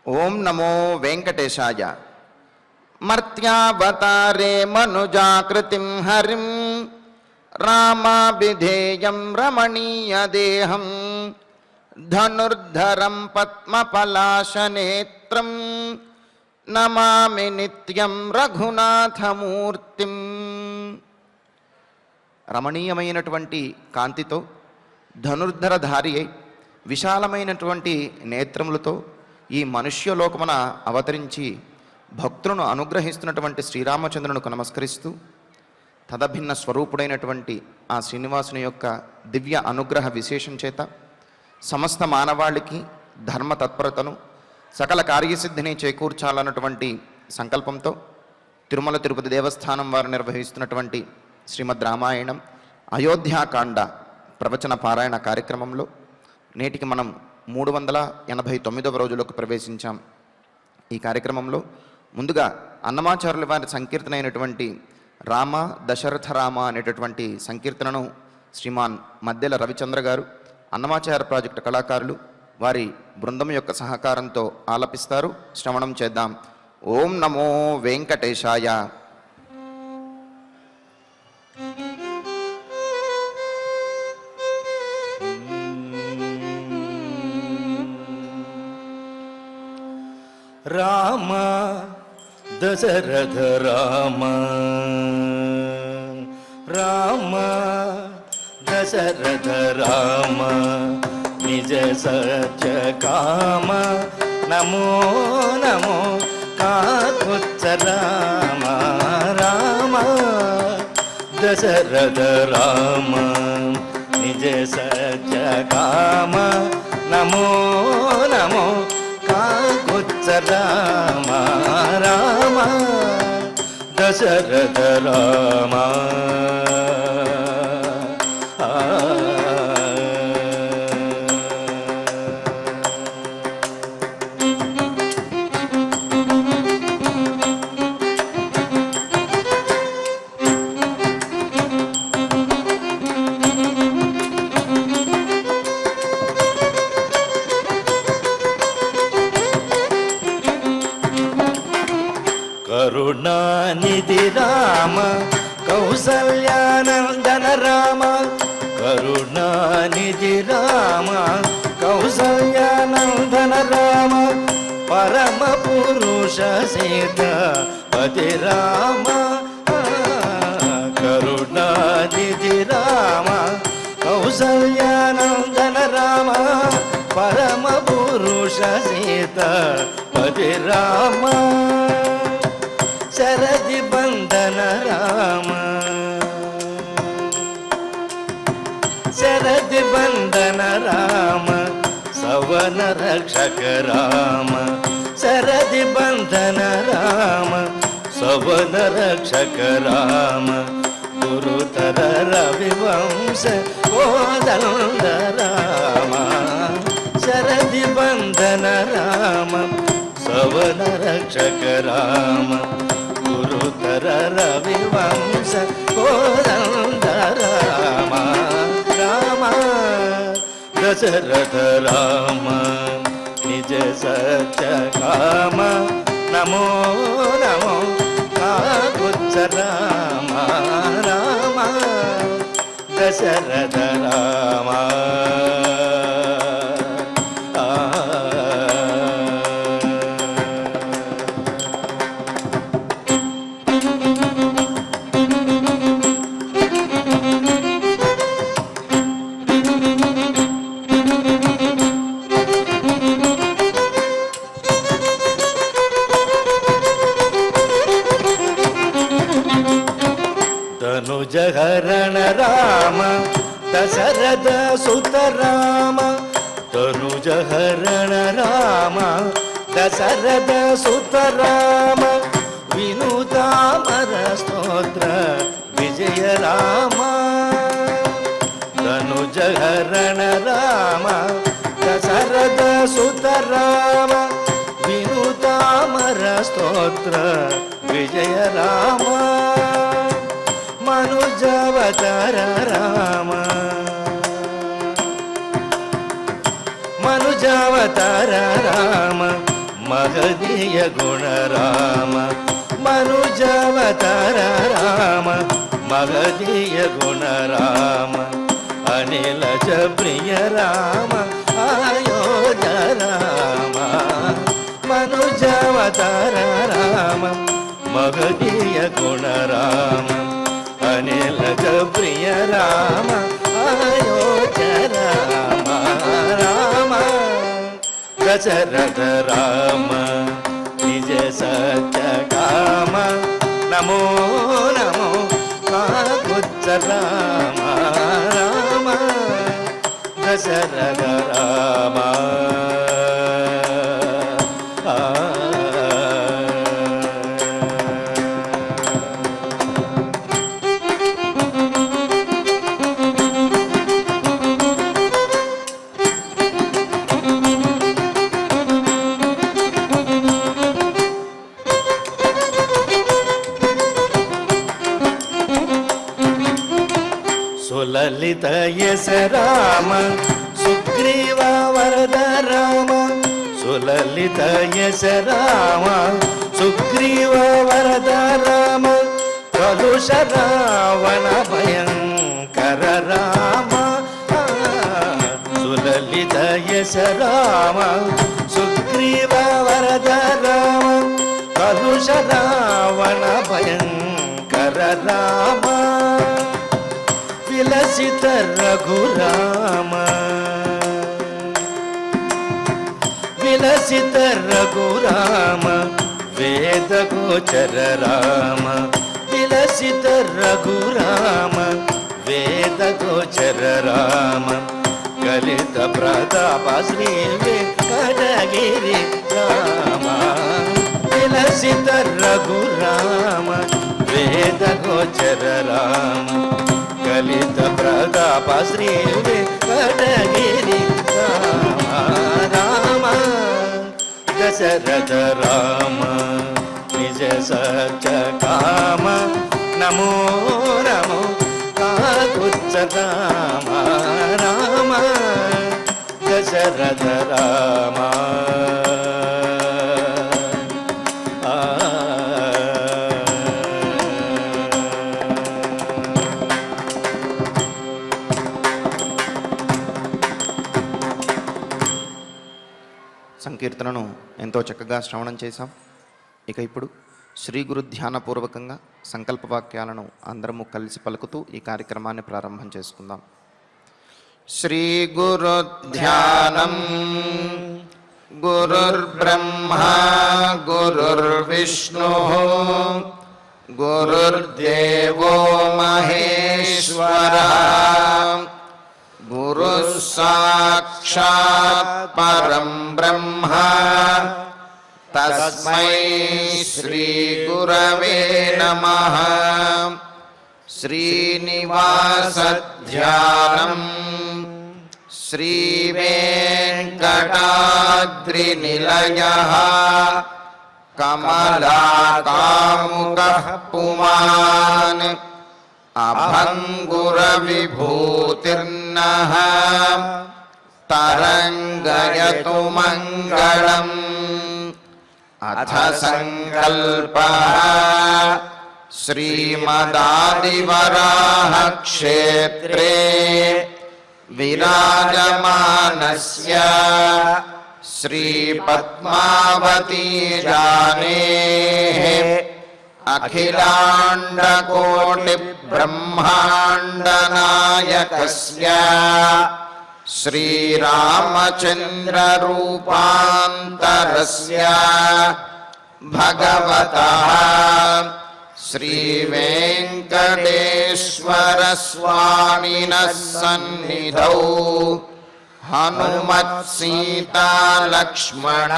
ఓం నమో వెంకటేశాయ. మర్త్యావతారే మనుజాకృతిం హరిం రామాభిధేయం రమణీయదేహం ధనుర్ధరం పద్మపలాశనేత్రం నమామి నిత్యం రఘునాథమూర్తిం. రమణీయమైనటువంటి కాంతితో ధనుర్ధరధారి అయి విశాలమైనటువంటి నేత్రములతో ఈ మనుష్యలోకమున అవతరించి భక్తులను అనుగ్రహిస్తున్నటువంటి శ్రీరామచంద్రునికి నమస్కరిస్తూ తదభిన్న స్వరూపుడైనటువంటి ఆ శ్రీనివాసుని యొక్క దివ్య అనుగ్రహ విశేషం చేత సమస్త మానవాళికి ధర్మ తత్పరతను సకల కార్యసిద్ధిని చేకూర్చాలన్నటువంటి సంకల్పంతో తిరుమల తిరుపతి దేవస్థానం వారు నిర్వహిస్తున్నటువంటి శ్రీమద్ రామాయణం అయోధ్యాకాండ ప్రవచన పారాయణ కార్యక్రమంలో నేటికి మనం 389వ రోజులోకి ప్రవేశించాం. ఈ కార్యక్రమంలో ముందుగా అన్నమాచార్యుల వారి సంకీర్తన అయినటువంటి రామ దశరథ రామ అనేటటువంటి సంకీర్తనను శ్రీమాన్ మద్దెల రవిచంద్ర గారు అన్నమాచార్య ప్రాజెక్టు కళాకారులు వారి బృందం యొక్క సహకారంతో ఆలపిస్తారు. శ్రవణం చేద్దాం. ఓం నమో వెంకటేశాయ. రామ దశరథ రామ రామ దశరథ రామ నిజ సత్య కామ నమో నమో కాకుత్స రామ రామ దశరథ రామ నిజ సత్య కామ నమో నమో కాకుత్స రామ రామ దశరథ రామ. కరుణానిధి రామ కౌసల్యానందన రామ కరుణానిధి రామ కౌసల్యానందన రామ పరమ పురుష సీత పతి రామ కరుణానిధి రామ కౌసల్యానందన రామ పరమ పురుష సీత పతి రామ శరది బంధన రామ శరది బంధన రామ సవన రక్షక రామ శరది బంధన రామ సవన రక్షక రామ గురుతర రవివంశ కోదండ రామ శరది బంధన రామ సవన రక్షక రామ గురుతర రవివంశ కోదండ రామ రామ దశరథ రామ నిజ సత్య కామ నమో నమో కాకుత్స రామ రామ దశరథ రామ. తనుజహరణ రామ దశరథ సుత రామ తనుజహరణ రామ దశరథ సుత రామ వినుతామర స్తోత్ర విజయ రామ తనుజహరణ రామ దశరథ సుత రామ వినుతామర స్తోత్ర విజయ రామ మనుజావతార రామ మనుజావతార రామ మహదీయ గుణ రామ మనుజావతార రామ మహదీయ గుణ రామ అనిలజ ప్రియ రామ అయోధ్య రామ మనుజావతార రామ మహదీయ గుణ రామ అనిలజ ప్రియ రామ అయోధ్య రామ రామ దశరథ రామ నిజ సత్య కామ నమో నమో కాకుత్స రామ రామ దశరథ రామ సులలిత యశ రామ సుగ్రీవ వరద రామ సులలిత యశ రామ సుగ్రీవ వరద రామ కలుష రావణ భయంకర రామ సులలిత యశ రామ సుగ్రీవ వరద రామ కలుష రావణ భయంకర రామ విలసిత రఘురామ విలసిత రఘురామ వేద గోచర రామ విలసిత రఘురామ వేద గోచర రామ కలిత ప్రతాప శ్రీ వెంకటగిరి రామ విలసిత రఘురామ వేద గోచర రామ కలిత ప్రతాప శ్రీ వెంకటగిరి రామ రామ దశరథ రామ నిజ సత్య కామ నమో నమో కాకుత్స రామ రామ దశరథ రామ సంకీర్తనను ఎంతో చక్కగా శ్రవణం చేశాం. ఇక ఇప్పుడు శ్రీ గురు ధ్యానపూర్వకంగా సంకల్ప వాక్యాలను అందరము కలిసి పలుకుతూ ఈ కార్యక్రమాన్ని ప్రారంభం చేసుకుందాం. శ్రీ గురు ధ్యానం గురుర్బ్రహ్మ గురుర్విష్ణు గురుర్దేవో మహేశ్వరః గురు సాక్షాత్ పరం బ్రహ్మ తస్మై శ్రీ గురవే నమః. శ్రీనివాస ధ్యానం శ్రీ వెంకటాద్రి నిలయః కమలాకాముకః పుమాన్ అభంగుర విభూతిర్నః తరంగయతు మంగళం. అథ సంకల్పః శ్రీమదాదివరాహ క్షేత్రే విరాజమానస్య శ్రీ పద్మావతీ జానేః అఖిలాండకోటి బ్రహ్మాండ నాయకస్య శ్రీరామచంద్ర రూపాంతరస్య భగవతః శ్రీ వెంకటేశ్వర స్వామినః సన్నిధౌ హనుమత్ సీతా లక్ష్మణ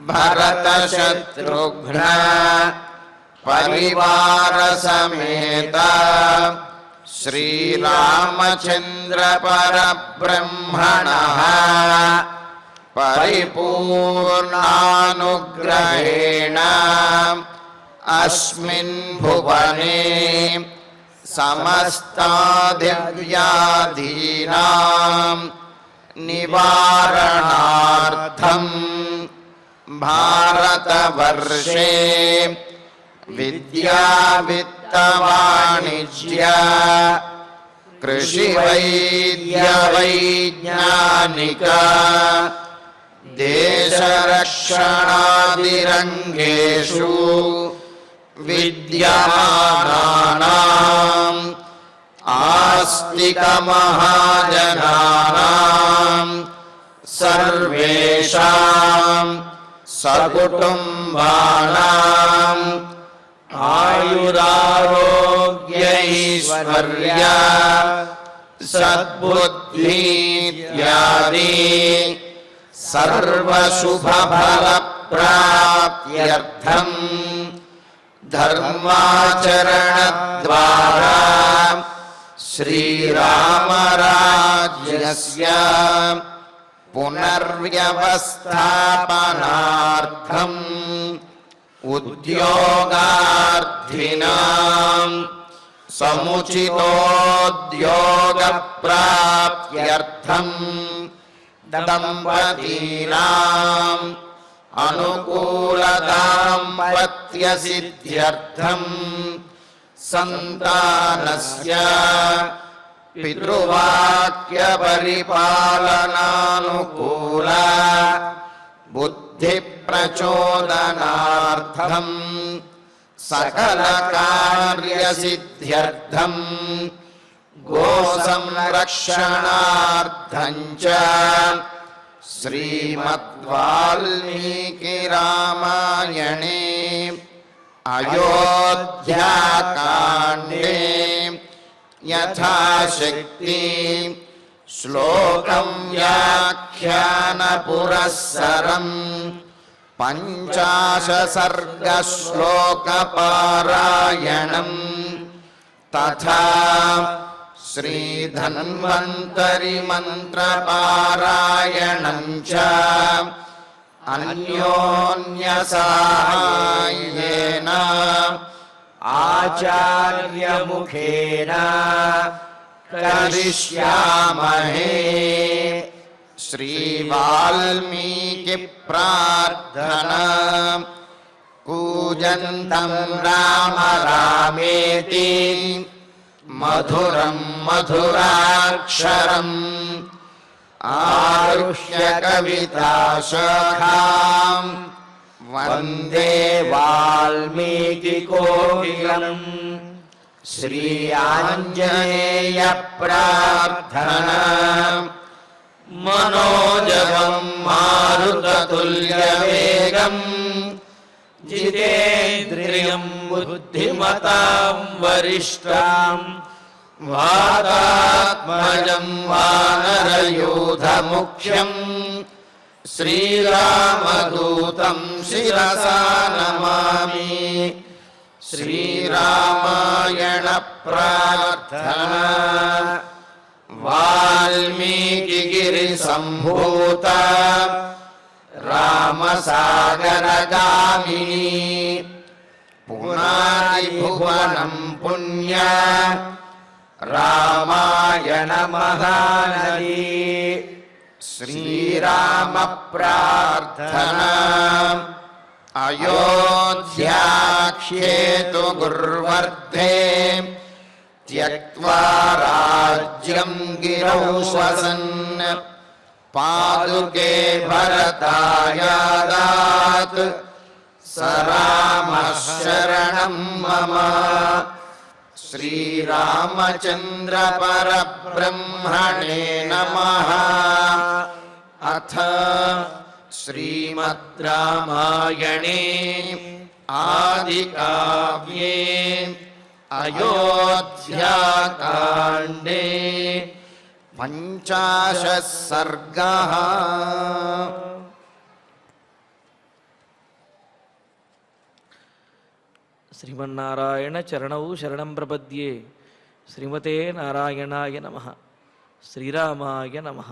భరత శత్రుఘ్న పరివార సమేత శ్రీరామచంద్ర పరబ్రహ్మణః పరిపూర్ణానుగ్రహేణ అస్మిన్ భువనే సమస్తాదివ్యాధీనాం నివారణార్థం भारतवर्षे विद्या वित्त वाणिज्य कृषि वैद्य वैज्ञानिक देश रक्षणादिरंगेषु विद्यमानानाम् आस्तिक महाजनानां सर्वेषां सकुटुम्बानां आयुरारोग्यैश्वर्य सद्बुद्धि इत्यादि सर्वशुभफलप्राप्त्यर्थं धर्माचरणद्वारा श्रीरामराज्यस्य पुनर्व्यवस्थापनार्थम् उद्योगार्थिनां समुचितोद्योगप्राप्त्यर्थं दम्पतीनाम् अनुकूलदाम्पत्यसिद्ध्यर्थं सन्तानस्य पितृवाक्यपरिपालनानुकूल बुद्धिप्रचोदनार्थं सकलकार्यसिद्ध्यर्थं गोसंरक्षणार्थं च श्रीमद्वाल्मीकि रामायणे अयोध्याकाण्डे यथाशक्ति श्लोकं व्याख्यानपुरस्सरं 50 सर्गश्लोकपारायणं तथा श्रीधन्वन्तरि मन्त्रपारायणं च अन्योन्यसाहाय्येन आचार्यमुखेन करिष्यामहे। श्रीवाल्मीकि प्रार्थना। कूजन्तं राम रामेति मधुरं मधुराक्षरम् आरुह्य कविताशाखां वन्दे वाल्मीकि कोकिलम्। श्री आञ्जनेय प्रार्थना। मनोजवं मारुततुल्यवेगं जितेन्द्रियं बुद्धिमतां वरिष्ठां वातात्मजं वानरयूथमुख्यं श्रीरामदूतं शिरसा नमामि। श्रीरामायण प्रार्थना। वाल्मीकि गिरिसम्भूत रामसागरगामिनी पुनादिभुवनं पुण्य रामायण महानदी। श्रीराम प्रार्थना। अयोध्याख्येतु गुर्वर्धे त्यक्त्वा राज्यं गिरौ स्वसन् पादुके भरतायादात् स रामः शरणं मम। श्रीरामचन्द्र परब्रह्मणे नमः। अथ श्रीमद् रामायणे आदिकाव्ये अयोध्याकाण्डे 50 सर्गः। శ్రీమన్నారాయణ చరణౌ శరణం ప్రపద్యే. శ్రీమతే నారాయణాయ నమః. శ్రీరామాయ నమః.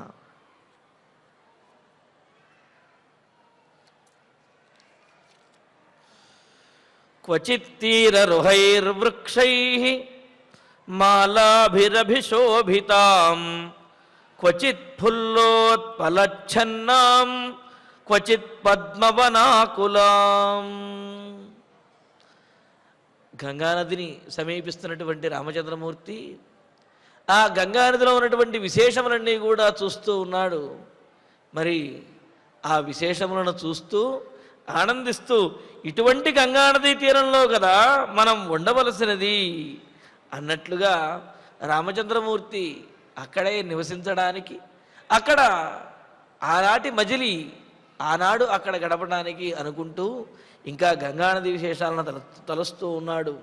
క్వచిత్తీరరుహైర్వృక్షైః మాలాభిరభిశోభితాం క్వచిత్ ఫుల్లోత్పలచ్ఛన్నాం క్వచిత్ పద్మవనాకులాం. గంగానదిని సమీపిస్తున్నటువంటి రామచంద్రమూర్తి ఆ గంగానదిలో ఉన్నటువంటి విశేషములన్నీ కూడా చూస్తూ ఉన్నాడు. మరి ఆ విశేషములను చూస్తూ ఆనందిస్తూ ఇటువంటి గంగానదీ తీరంలో కదా మనం ఉండవలసినది అన్నట్లుగా రామచంద్రమూర్తి అక్కడే నివసించడానికి, అక్కడ ఆనాటి మజిలీ ఆనాడు అక్కడ గడపడానికి అనుకుంటూ ఇంకా గంగానది విశేషాలను తలుస్తూ ఉన్నాడు.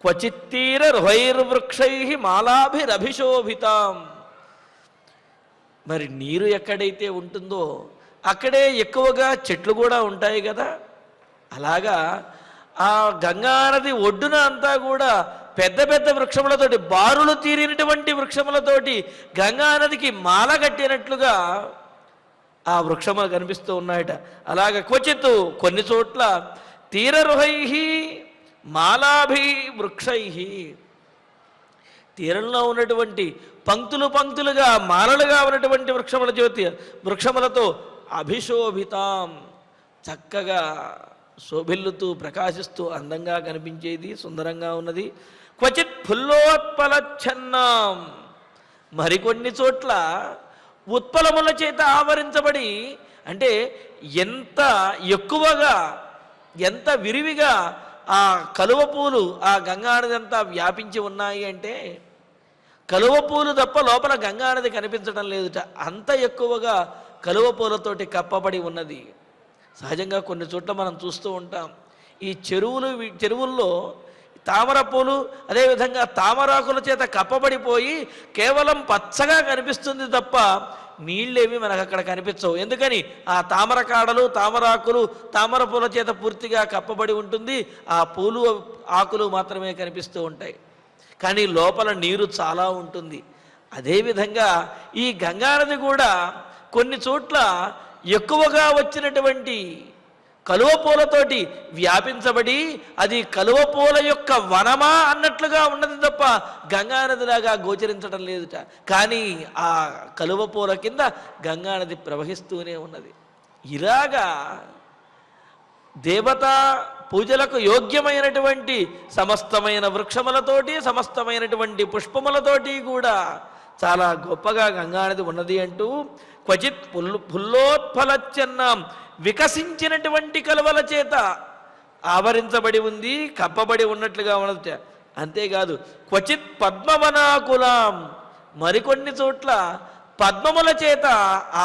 క్వచిత్తీర రుహైర్వృక్షై మాలాభిరభిశోభితాం. మరి నీరు ఎక్కడైతే ఉంటుందో అక్కడే ఎక్కువగా చెట్లు కూడా ఉంటాయి కదా. అలాగా ఆ గంగానది ఒడ్డున అంతా కూడా పెద్ద పెద్ద వృక్షములతోటి, బారులు తీరినటువంటి వృక్షములతోటి గంగానదికి మాల కట్టినట్లుగా ఆ వృక్షములు కనిపిస్తూ ఉన్నాయట. అలాగ క్వచిత్ కొన్ని చోట్ల తీరరుహై మాలాభి వృక్షై, తీరంలో ఉన్నటువంటి పంక్తులు పంక్తులుగా మాలలుగా ఉన్నటువంటి వృక్షములతో అభిశోభితాం, చక్కగా శోభిల్లుతూ ప్రకాశిస్తూ అందంగా కనిపించేది, సుందరంగా ఉన్నది. క్వచిత్ ఫుల్లోత్పలచ్ఛన్నాం, మరికొన్ని చోట్ల ఉత్పలముల చేత ఆవరించబడి, అంటే ఎంత ఎక్కువగా ఎంత విరివిగా ఆ కలువ పూలు ఆ గంగానది అంతా వ్యాపించి ఉన్నాయి అంటే, కలువ పూలు తప్ప లోపల గంగానది కనిపించడం లేదుట, అంత ఎక్కువగా కలువ పూలతోటి కప్పబడి ఉన్నది. సహజంగా కొన్ని చోట్ల మనం చూస్తూ ఉంటాం, ఈ చెరువుల్లో తామర పూలు అదేవిధంగా తామరాకుల చేత కప్పబడిపోయి కేవలం పచ్చగా కనిపిస్తుంది తప్ప నీళ్ళేవి మనకు అక్కడ కనిపించవు. ఎందుకని? ఆ తామర కాడలు తామరాకులు తామర పూల చేత పూర్తిగా కప్పబడి ఉంటుంది, ఆ పూలు ఆకులు మాత్రమే కనిపిస్తూ ఉంటాయి. కానీ లోపల నీరు చాలా ఉంటుంది. అదేవిధంగా ఈ గంగానది కూడా కొన్ని చోట్ల ఎక్కువగా వచ్చినటువంటి కలువ పూలతోటి వ్యాపించబడి అది కలువ పూల యొక్క వనమా అన్నట్లుగా ఉన్నది తప్ప గంగానదిలాగా గోచరించడం లేదుట. కానీ ఆ కలువ పూల కింద గంగానది ప్రవహిస్తూనే ఉన్నది. ఇలాగా దేవతా పూజలకు యోగ్యమైనటువంటి సమస్తమైన వృక్షములతోటి సమస్తమైనటువంటి పుష్పములతోటి కూడా చాలా గొప్పగా గంగానది ఉన్నది అంటూ క్వచిత్ ఫుల్లోత్ఫలచ్చన్నాం, వికసించినటువంటి కలువల చేత ఆవరించబడి ఉంది, కప్పబడి ఉన్నట్లుగా ఉన్నది. అంతేకాదు క్వచిత్ పద్మవనాకులాం, మరికొన్ని చోట్ల పద్మముల చేత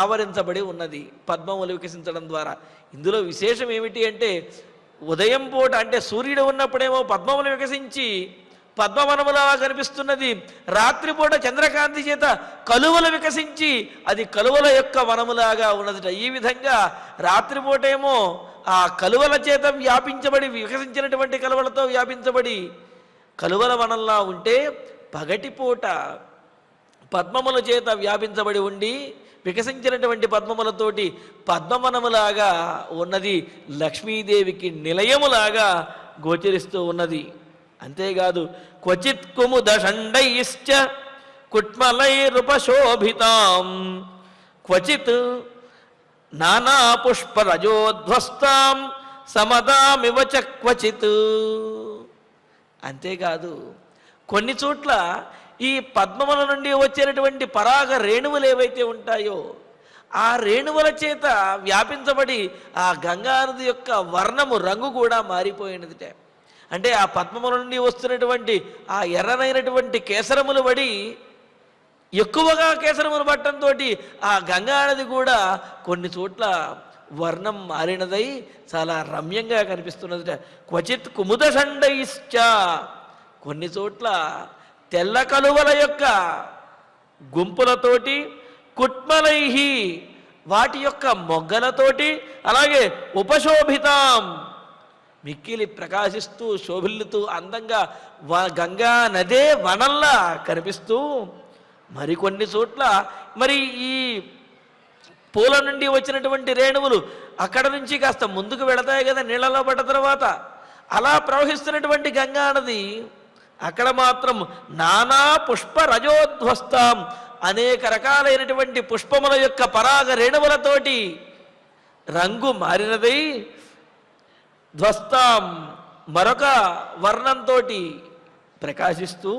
ఆవరించబడి ఉన్నది, పద్మములు వికసించడం ద్వారా. ఇందులో విశేషం ఏమిటి అంటే, ఉదయం పూట అంటే సూర్యుడు ఉన్నప్పుడేమో పద్మములు వికసించి పద్మవనములా కనిపిస్తున్నది, రాత్రిపూట చంద్రకాంతి చేత కలువలు వికసించి అది కలువల యొక్క వనములాగా ఉన్నదట. ఈ విధంగా రాత్రిపూటేమో ఆ కలువల చేత వ్యాపించబడి వికసించినటువంటి కలువలతో వ్యాపించబడి కలువల వనంలా ఉంటే, పగటిపూట పద్మముల చేత వ్యాపించబడి ఉండి వికసించినటువంటి పద్మములతోటి పద్మవనములాగా ఉన్నది, లక్ష్మీదేవికి నిలయములాగా గోచరిస్తూ ఉన్నది. అంతేకాదు క్వచిత్ కుముదషండైశ్చ కుట్మలైరుపశోభితాం, క్వచిత్ నానా పుష్పరజోధ్వస్తాం సమదామివ చ క్వచిత్. అంతేకాదు కొన్ని చోట్ల ఈ పద్మముల నుండి వచ్చేటటువంటి పరాగ రేణువులు ఏవైతే ఉంటాయో ఆ రేణువుల చేత వ్యాపించబడి ఆ గంగానది యొక్క వర్ణము రంగు కూడా మారిపోయినదిట. అంటే ఆ పద్మముల నుండి వస్తున్నటువంటి ఆ ఎర్రనైనటువంటి కేసరములు పడి ఎక్కువగా కేసరములు పట్టడంతో ఆ గంగానది కూడా కొన్ని చోట్ల వర్ణం మారినదై చాలా రమ్యంగా కనిపిస్తున్నదిట. క్వచిత్ కుముదషండైశ్చ, కొన్ని చోట్ల తెల్ల కలువల యొక్క గుంపులతోటి, కుట్మలైహి వాటి యొక్క మొగ్గలతోటి, అలాగే ఉపశోభితాం మిక్కిలి ప్రకాశిస్తూ శోభిల్లుతూ అందంగా గంగా నదే వనంలా కనిపిస్తూ, మరికొన్ని చోట్ల మరి ఈ పూల నుండి వచ్చినటువంటి రేణువులు అక్కడ నుంచి కాస్త ముందుకు వెళతాయి కదా నీళ్ళలో పడ్డ తర్వాత, అలా ప్రవహిస్తున్నటువంటి గంగానది అక్కడ మాత్రం నానా పుష్ప రజోధ్వస్తాం, అనేక రకాలైనటువంటి పుష్పముల యొక్క పరాగ రేణువులతోటి రంగు మారినదై ధ్వస్తాం మరొక వర్ణంతో ప్రకాశిస్తూ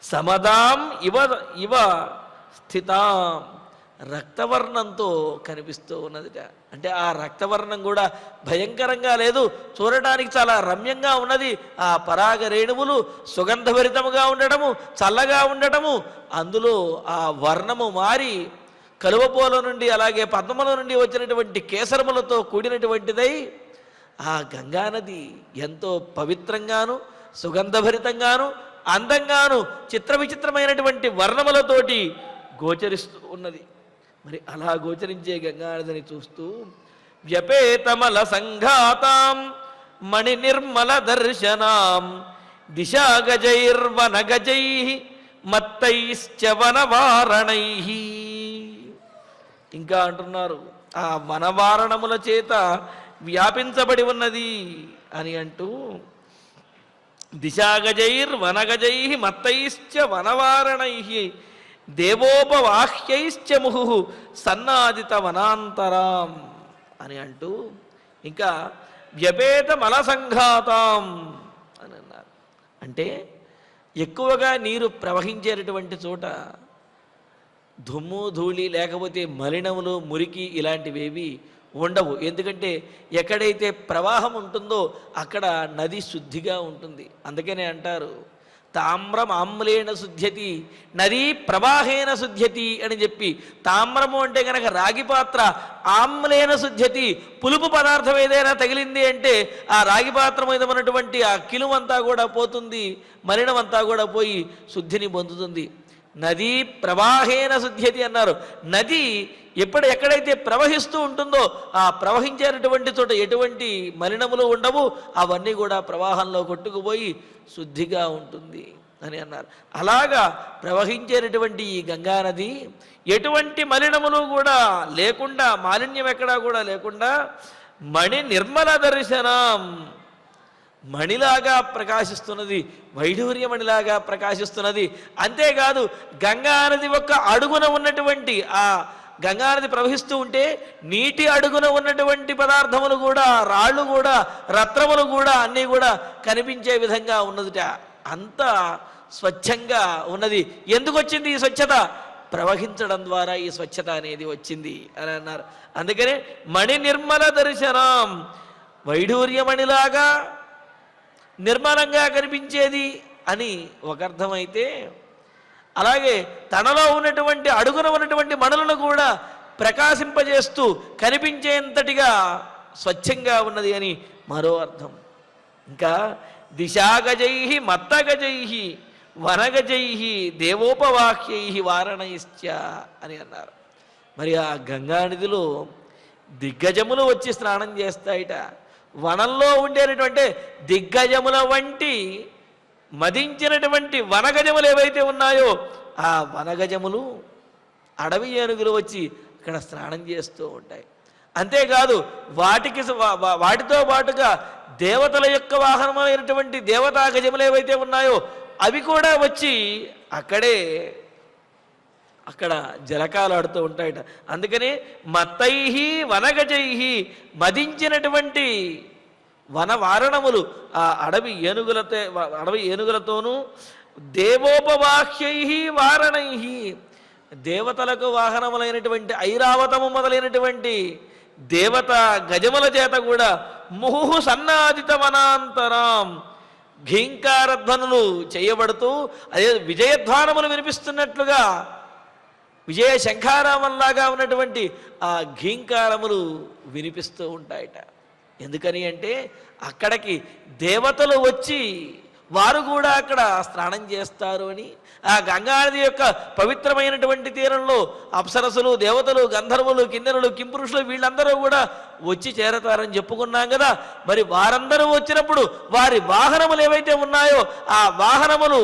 సమదాం ఇవ స్థితాం రక్తవర్ణంతో కనిపిస్తూ ఉన్నదిట. అంటే ఆ రక్తవర్ణం కూడా భయంకరంగా లేదు, చూడటానికి చాలా రమ్యంగా ఉన్నది. ఆ పరాగ రేణువులు సుగంధభరితముగా ఉండటము, చల్లగా ఉండటము, అందులో ఆ వర్ణము మారి కలువపోల నుండి అలాగే పద్మముల నుండి వచ్చినటువంటి కేసరములతో కూడినటువంటిదై ఆ గంగానది ఎంతో పవిత్రంగాను సుగంధభరితంగాను అందంగాను చిత్ర విచిత్రమైనటువంటి వర్ణములతోటి గోచరిస్తూ ఉన్నది. మరి అలా గోచరించే గంగానదిని చూస్తూ వ్యపేతమల సంఘాతాం మణి నిర్మల దర్శనాం దిశాగజైర్వనగజై మత్తైశ్చ వనవారణై. ఇంకా అంటున్నారు ఆ వనవారణముల చేత వ్యాపించబడి ఉన్నది అని అంటూ దిశాగజైర్వనగజై మత్తైశ్చ వనవారణై దేవోపవాహ్యైశ్చ ముహు సన్నాదిత వనాంతరాం అని అంటూ ఇంకా వ్యపేత మలసంఘాతాం అని అన్నారు. అంటే ఎక్కువగా నీరు ప్రవహించేటటువంటి చోట దుమ్ము ధూళి లేకపోతే మలినములు మురికి ఇలాంటివేవి ఉండవు. ఎందుకంటే ఎక్కడైతే ప్రవాహం ఉంటుందో అక్కడ నది శుద్ధిగా ఉంటుంది. అందుకనే అంటారు తామ్రం ఆమ్లేన శుద్ధ్యతి నదీ ప్రవాహేన శుద్ధ్యతి అని చెప్పి. తామ్రము అంటే కనుక రాగి పాత్ర, ఆమ్లేన శుద్ధ్యతి పులుపు పదార్థం ఏదైనా తగిలింది అంటే ఆ రాగి పాత్ర మీద ఉన్నటువంటి ఆ కిలువంతా కూడా పోతుంది, మలినమంతా కూడా పోయి శుద్ధిని పొందుతుంది. నదీ ప్రవాహేన శుద్ధ్యతి అన్నారు. నది ఎక్కడైతే ప్రవహిస్తూ ఉంటుందో ఆ ప్రవహించేటటువంటి చోట ఎటువంటి మలినములు ఉండవు, అవన్నీ కూడా ప్రవాహంలో కొట్టుకుపోయి శుద్ధిగా ఉంటుంది అని అన్నారు. అలాగా ప్రవహించేటటువంటి ఈ గంగానది ఎటువంటి మలినములు కూడా లేకుండా, మాలిన్యం ఎక్కడా కూడా లేకుండా మణి నిర్మల దర్శనం మణిలాగా ప్రకాశిస్తున్నది, వైఢూర్యమణిలాగా ప్రకాశిస్తున్నది. అంతేకాదు గంగానది ఒక్క అడుగున ఉన్నటువంటి ఆ గంగానది ప్రవహిస్తూ ఉంటే నీటి అడుగున ఉన్నటువంటి పదార్థములు కూడా, రాళ్ళు కూడా, రత్నములు కూడా అన్నీ కూడా కనిపించే విధంగా ఉన్నదిట. అంత స్వచ్ఛంగా ఉన్నది. ఎందుకు వచ్చింది ఈ స్వచ్ఛత? ప్రవహించడం ద్వారా ఈ స్వచ్ఛత అనేది వచ్చింది అని అన్నారు. అందుకనే మణి నిర్మల దర్శనం వైఢూర్యమణిలాగా నిర్మలంగా కనిపించేది అని ఒక అర్థమైతే, అలాగే తనలో ఉన్నటువంటి అడుగున ఉన్నటువంటి మణులను కూడా ప్రకాశింపజేస్తూ కనిపించేంతటిగా స్వచ్ఛంగా ఉన్నది అని మరో అర్థం. ఇంకా దిశాగజై మత్తగజై వనగజై దేవోపవాహ్యై వారణైశ్చ అని అన్నారు. మరి ఆ గంగానదిలో దిగ్గజములు వచ్చి స్నానం చేస్తాయిట. వనంలో ఉండేటటువంటి దిగ్గజముల వంటి మదించినటువంటి వనగజములు ఏవైతే ఉన్నాయో ఆ వనగజములు అడవి ఏనుగులు వచ్చి ఇక్కడ స్నానం చేస్తూ ఉంటాయి. అంతేకాదు వాటితో పాటుగా దేవతల యొక్క వాహనమైనటువంటి దేవతా గజములు ఏవైతే ఉన్నాయో అవి కూడా వచ్చి అక్కడ జలకాలాడుతూ ఉంటాయట. అందుకని మత్తై వనగజై మదించినటువంటి వనవారణములు ఆ అడవి ఏనుగులతోనూ దేవోపవాహ్యై వారణై దేవతలకు వాహనములైనటువంటి ఐరావతము మొదలైనటువంటి దేవత గజముల చేత కూడా ముహు సన్నాదిత వనాంతరం ఘీంకారధ్వనులు చేయబడుతూ అదే విజయధ్వానములు వినిపిస్తున్నట్లుగా విజయ శంఖారామంలాగా ఉన్నటువంటి ఆ ఘీంకారములు వినిపిస్తూ ఉంటాయట. ఎందుకని అంటే అక్కడికి దేవతలు వచ్చి వారు కూడా అక్కడ స్నానం చేస్తారు అని. ఆ గంగానది యొక్క పవిత్రమైనటువంటి తీరంలో అప్సరసులు, దేవతలు, గంధర్వులు, కిన్నెరులు, కింపురుషులు వీళ్ళందరూ కూడా వచ్చి చేరతారని చెప్పుకున్నాం కదా. మరి వారందరూ వచ్చినప్పుడు వారి వాహనములు ఏవైతే ఉన్నాయో ఆ వాహనములు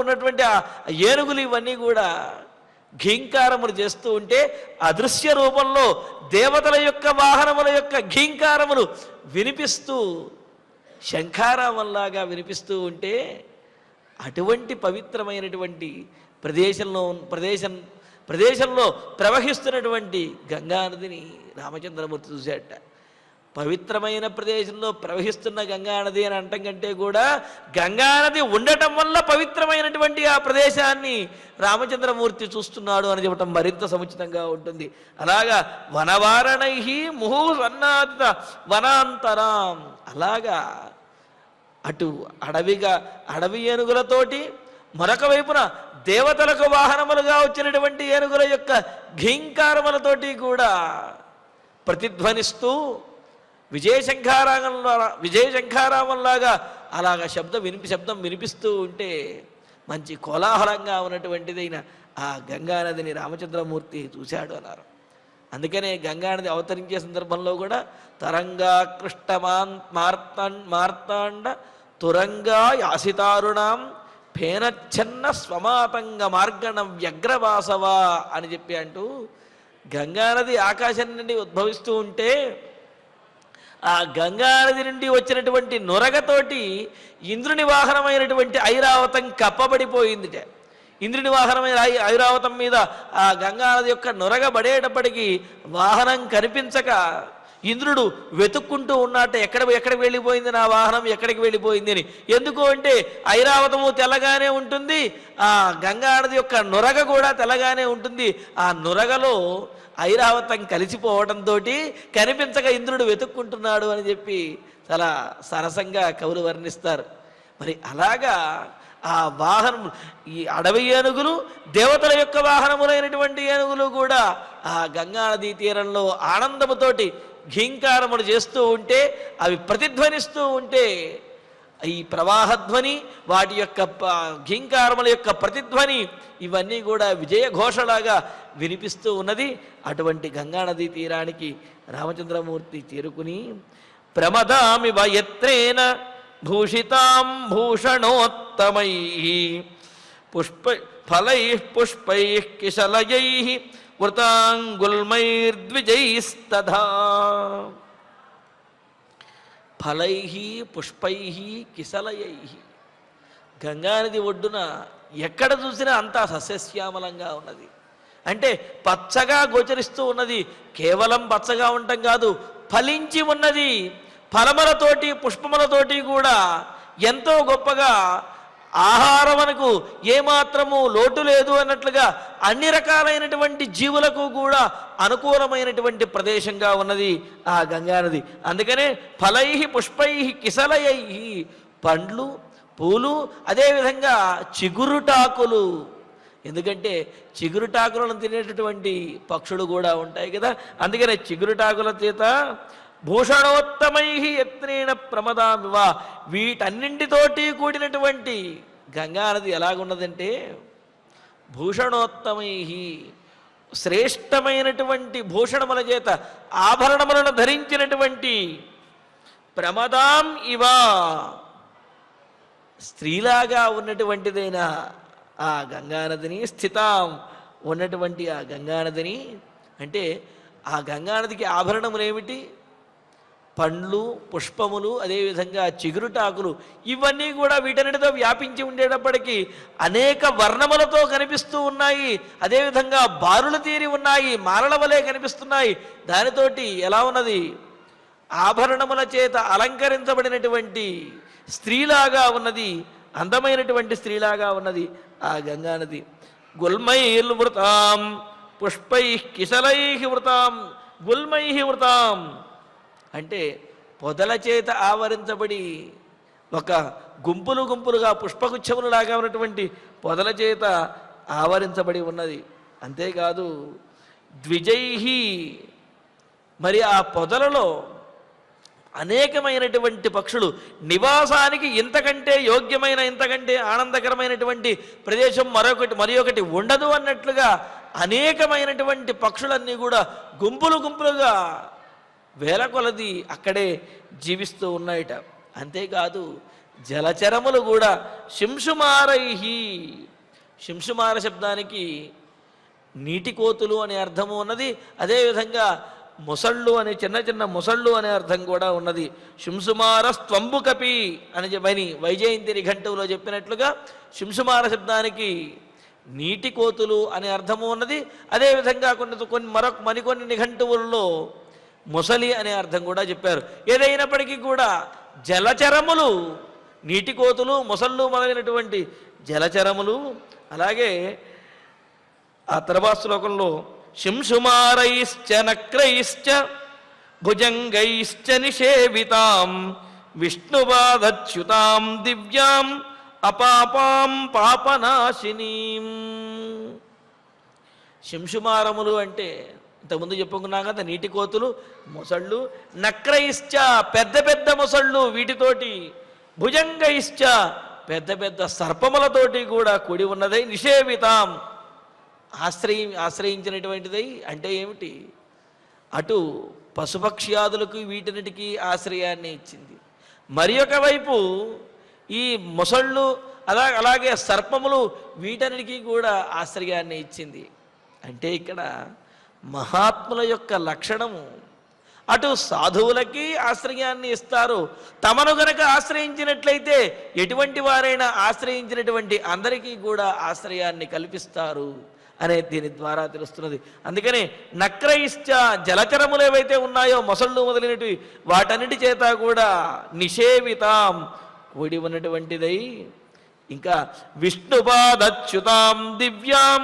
ఉన్నటువంటి ఆ ఏనుగులు ఇవన్నీ కూడా ఘీంకారములు చేస్తూ ఉంటే అదృశ్య రూపంలో దేవతల యొక్క వాహనముల యొక్క ఘీంకారములు వినిపిస్తూ శంఖారామంలాగా వినిపిస్తూ ఉంటే అటువంటి పవిత్రమైనటువంటి ప్రదేశం ప్రదేశంలో ప్రవహిస్తున్నటువంటి గంగానదిని రామచంద్రమూర్తి చూశాట. పవిత్రమైన ప్రదేశంలో ప్రవహిస్తున్న గంగానది అని అంటం కంటే కూడా గంగానది ఉండటం వల్ల పవిత్రమైనటువంటి ఆ ప్రదేశాన్ని రామచంద్రమూర్తి చూస్తున్నాడు అని చెప్పటం మరింత సముచితంగా ఉంటుంది. అలాగా వనవారణై ముహు సన్నాదిత వనాంతరాం, అలాగా అటు అడవి ఏనుగులతోటి, మరొక వైపున దేవతలకు వాహనములుగా వచ్చినటువంటి ఏనుగుల యొక్క ఘీంకారములతోటి కూడా ప్రతిధ్వనిస్తూ విజయశంఖారామంలాగా అలాగా శబ్దం వినిపిస్తూ ఉంటే మంచి కోలాహలంగా ఉన్నటువంటిదైన ఆ గంగానదిని రామచంద్రమూర్తి చూశాడు అన్నారు. అందుకనే గంగానది అవతరించే సందర్భంలో కూడా తరంగా కృష్ణ మార్తాండ తురంగా యాసితారుణాం ఫేనచ్ఛన్న స్వమాతంగ మార్గణం వ్యగ్రవాసవా అని చెప్పి అంటూ గంగానది ఆకాశం నుండి ఉద్భవిస్తూ ఉంటే ఆ గంగానది నుండి వచ్చినటువంటి నొరగతోటి ఇంద్రుని వాహనమైనటువంటి ఐరావతం కప్పబడిపోయిందిట. ఇంద్రుని వాహనమైన ఐరావతం మీద ఆ గంగానది యొక్క నొరగబడేటప్పటికీ వాహనం కనిపించక ఇంద్రుడు వెతుక్కుంటూ ఉన్నట్టు ఎక్కడికి వెళ్ళిపోయింది నా వాహనం, ఎక్కడికి వెళ్ళిపోయింది అని. ఎందుకు అంటే ఐరావతము తెల్లగానే ఉంటుంది, ఆ గంగానది యొక్క నొరగ కూడా తెల్లగానే ఉంటుంది. ఆ నొరగలో ఐరావతం కలిసిపోవడంతో కనిపించక ఇంద్రుడు వెతుక్కుంటున్నాడు అని చెప్పి చాలా సరసంగా కవులు వర్ణిస్తారు. మరి అలాగా ఆ వాహనం, ఈ అడవి ఏనుగులు, దేవతల యొక్క వాహనములైనటువంటి ఏనుగులు కూడా ఆ గంగానదీ తీరంలో ఆనందముతోటి ఘీంకారములు చేస్తూ ఉంటే, అవి ప్రతిధ్వనిస్తూ ఉంటే ఈ ప్రవాహధ్వని, వాటి యొక్క ఘీంకారముల యొక్క ప్రతిధ్వని ఇవన్నీ కూడా విజయఘోషలాగా వినిపిస్తూ ఉన్నది. అటువంటి గంగానదీ తీరానికి రామచంద్రమూర్తి చేరుకుని ప్రమదామివ యత్రేన భూషితాం భూషణోత్తమై ఫలై పుష్పై కిశలయై వృతాంగుల్మైర్ద్విజైస్తథా. ఫలై పుష్పై కిశలయై, గంగానది ఒడ్డున ఎక్కడ చూసినా అంతా సస్యశ్యామలంగా ఉన్నది. అంటే పచ్చగా గోచరిస్తూ ఉన్నది. కేవలం పచ్చగా ఉండటం కాదు, ఫలించి ఉన్నది. ఫలములతోటి పుష్పములతోటి కూడా ఎంతో గొప్పగా ఆహారమునకు ఏమాత్రము లోటు లేదు అన్నట్లుగా అన్ని రకాలైనటువంటి జీవులకు కూడా అనుకూలమైనటువంటి ప్రదేశంగా ఉన్నది ఆ గంగానది. అందుకనే ఫలై పుష్పై కిసలయై, పండ్లు పూలు, అదేవిధంగా చిగురుటాకులు. ఎందుకంటే చిగురుటాకులను తినేటటువంటి పక్షులు కూడా ఉంటాయి కదా, అందుకనే చిగురుటాకుల చేత భూషణోత్తమై యత్నేన ప్రమదామివ, వీటన్నింటితోటి కూడినటువంటి గంగానది ఎలాగున్నదంటే భూషణోత్తమై, శ్రేష్టమైనటువంటి భూషణముల చేత ఆభరణములను ధరించినటువంటి ప్రమదాం ఇవ, స్త్రీలాగా ఉన్నటువంటిదైన ఆ గంగానదిని, స్థితాం ఉన్నటువంటి ఆ గంగానదిని, అంటే ఆ గంగానదికి ఆభరణములు ఏమిటి? పండ్లు, పుష్పములు, అదేవిధంగా చిగురుటాకులు, ఇవన్నీ కూడా వీటన్నిటితో వ్యాపించి ఉండేటప్పటికీ అనేక వర్ణములతో కనిపిస్తూ ఉన్నాయి. అదేవిధంగా బారులు తీరి ఉన్నాయి, మాలల వలె కనిపిస్తున్నాయి. దానితోటి ఎలా ఉన్నది? ఆభరణముల చేత అలంకరించబడినటువంటి స్త్రీలాగా ఉన్నది, అందమైనటువంటి స్త్రీలాగా ఉన్నది ఆ గంగానది. గుల్మైర్ వృతాం పుష్పై కిశలై వృతాం, గుల్మై వృతాం అంటే పొదల చేత ఆవరించబడి ఒక గుంపులుగా పుష్పగుచ్చములులాగా ఉన్నటువంటి పొదల చేత ఆవరించబడి ఉన్నది. అంతేకాదు ద్విజైహి, మరి ఆ పొదలలో అనేకమైనటువంటి పక్షులు, నివాసానికి ఇంతకంటే యోగ్యమైన, ఇంతకంటే ఆనందకరమైనటువంటి ప్రదేశం మరొకటి ఉండదు అన్నట్లుగా అనేకమైనటువంటి పక్షులన్నీ కూడా గుంపులుగా వేల కొలది అక్కడే జీవిస్తూ ఉన్నాయట. అంతేకాదు జలచరములు కూడా శింశుమారైహి, శింశుమార శబ్దానికి నీటి కోతులు అనే అర్థము ఉన్నది. అదేవిధంగా ముసళ్ళు అనే చిన్న ముసళ్ళు అనే అర్థం కూడా ఉన్నది. శింశుమార స్త్వంబుకపి అని వైజయంతి నిఘంటువులో చెప్పినట్లుగా శింశుమార శబ్దానికి నీటి కోతులు అనే అర్థము ఉన్నది. అదేవిధంగా మరికొన్ని నిఘంటువుల్లో ముసలి అనే అర్థం కూడా చెప్పారు. ఏదైనప్పటికీ కూడా జలచరములు, నీటి కోతులు, మొసళ్ళు మొదలైనటువంటి జలచరములు. అలాగే ఆ తర్వాత శ్లోకంలో శింశుమారైశ్చ నక్రైశ్చ భుజంగైశ్చ నిషేవితాం విష్ణుపాదచ్యుతాం దివ్యాం అపాపాం పాపనాశినీం. శింశుమారములు అంటే ఇంతకుముందు చెప్పుకున్నాం కదా, నీటి కోతులు, మొసళ్ళు. నక్రైశ్చ పెద్ద పెద్ద మొసళ్ళు, వీటితోటి భుజంగైశ్చ పెద్ద పెద్ద సర్పములతోటి కూడా కూడి ఉన్నదై నిషేవితాం ఆశ్రయించినటువంటిదై. అంటే ఏమిటి? అటు పశుపక్ష్యాదులకు వీటినిటికి ఆశ్రయాన్ని ఇచ్చింది. మరి ఒక వైపు ఈ మొసళ్ళు అలాగే సర్పములు వీటన్నిటికీ కూడా ఆశ్రయాన్ని ఇచ్చింది. అంటే ఇక్కడ మహాత్ముల యొక్క లక్షణము, అటు సాధువులకి ఆశ్రయాన్ని ఇస్తారు, తమను గనక ఆశ్రయించినట్లయితే ఎటువంటి వారైనా ఆశ్రయించినటువంటి అందరికీ కూడా ఆశ్రయాన్ని కల్పిస్తారు అనేది దీని ద్వారా తెలుస్తున్నది. అందుకని నక్రైశ్చ జలచరములు ఏవైతే ఉన్నాయో, మొసళ్ళు మొదలైనవి, వాటన్నిటి చేత కూడా నిషేవితాం కూడి ఉన్నటువంటిదై, ఇంకా విష్ణుపాదచ్యుతాం దివ్యాం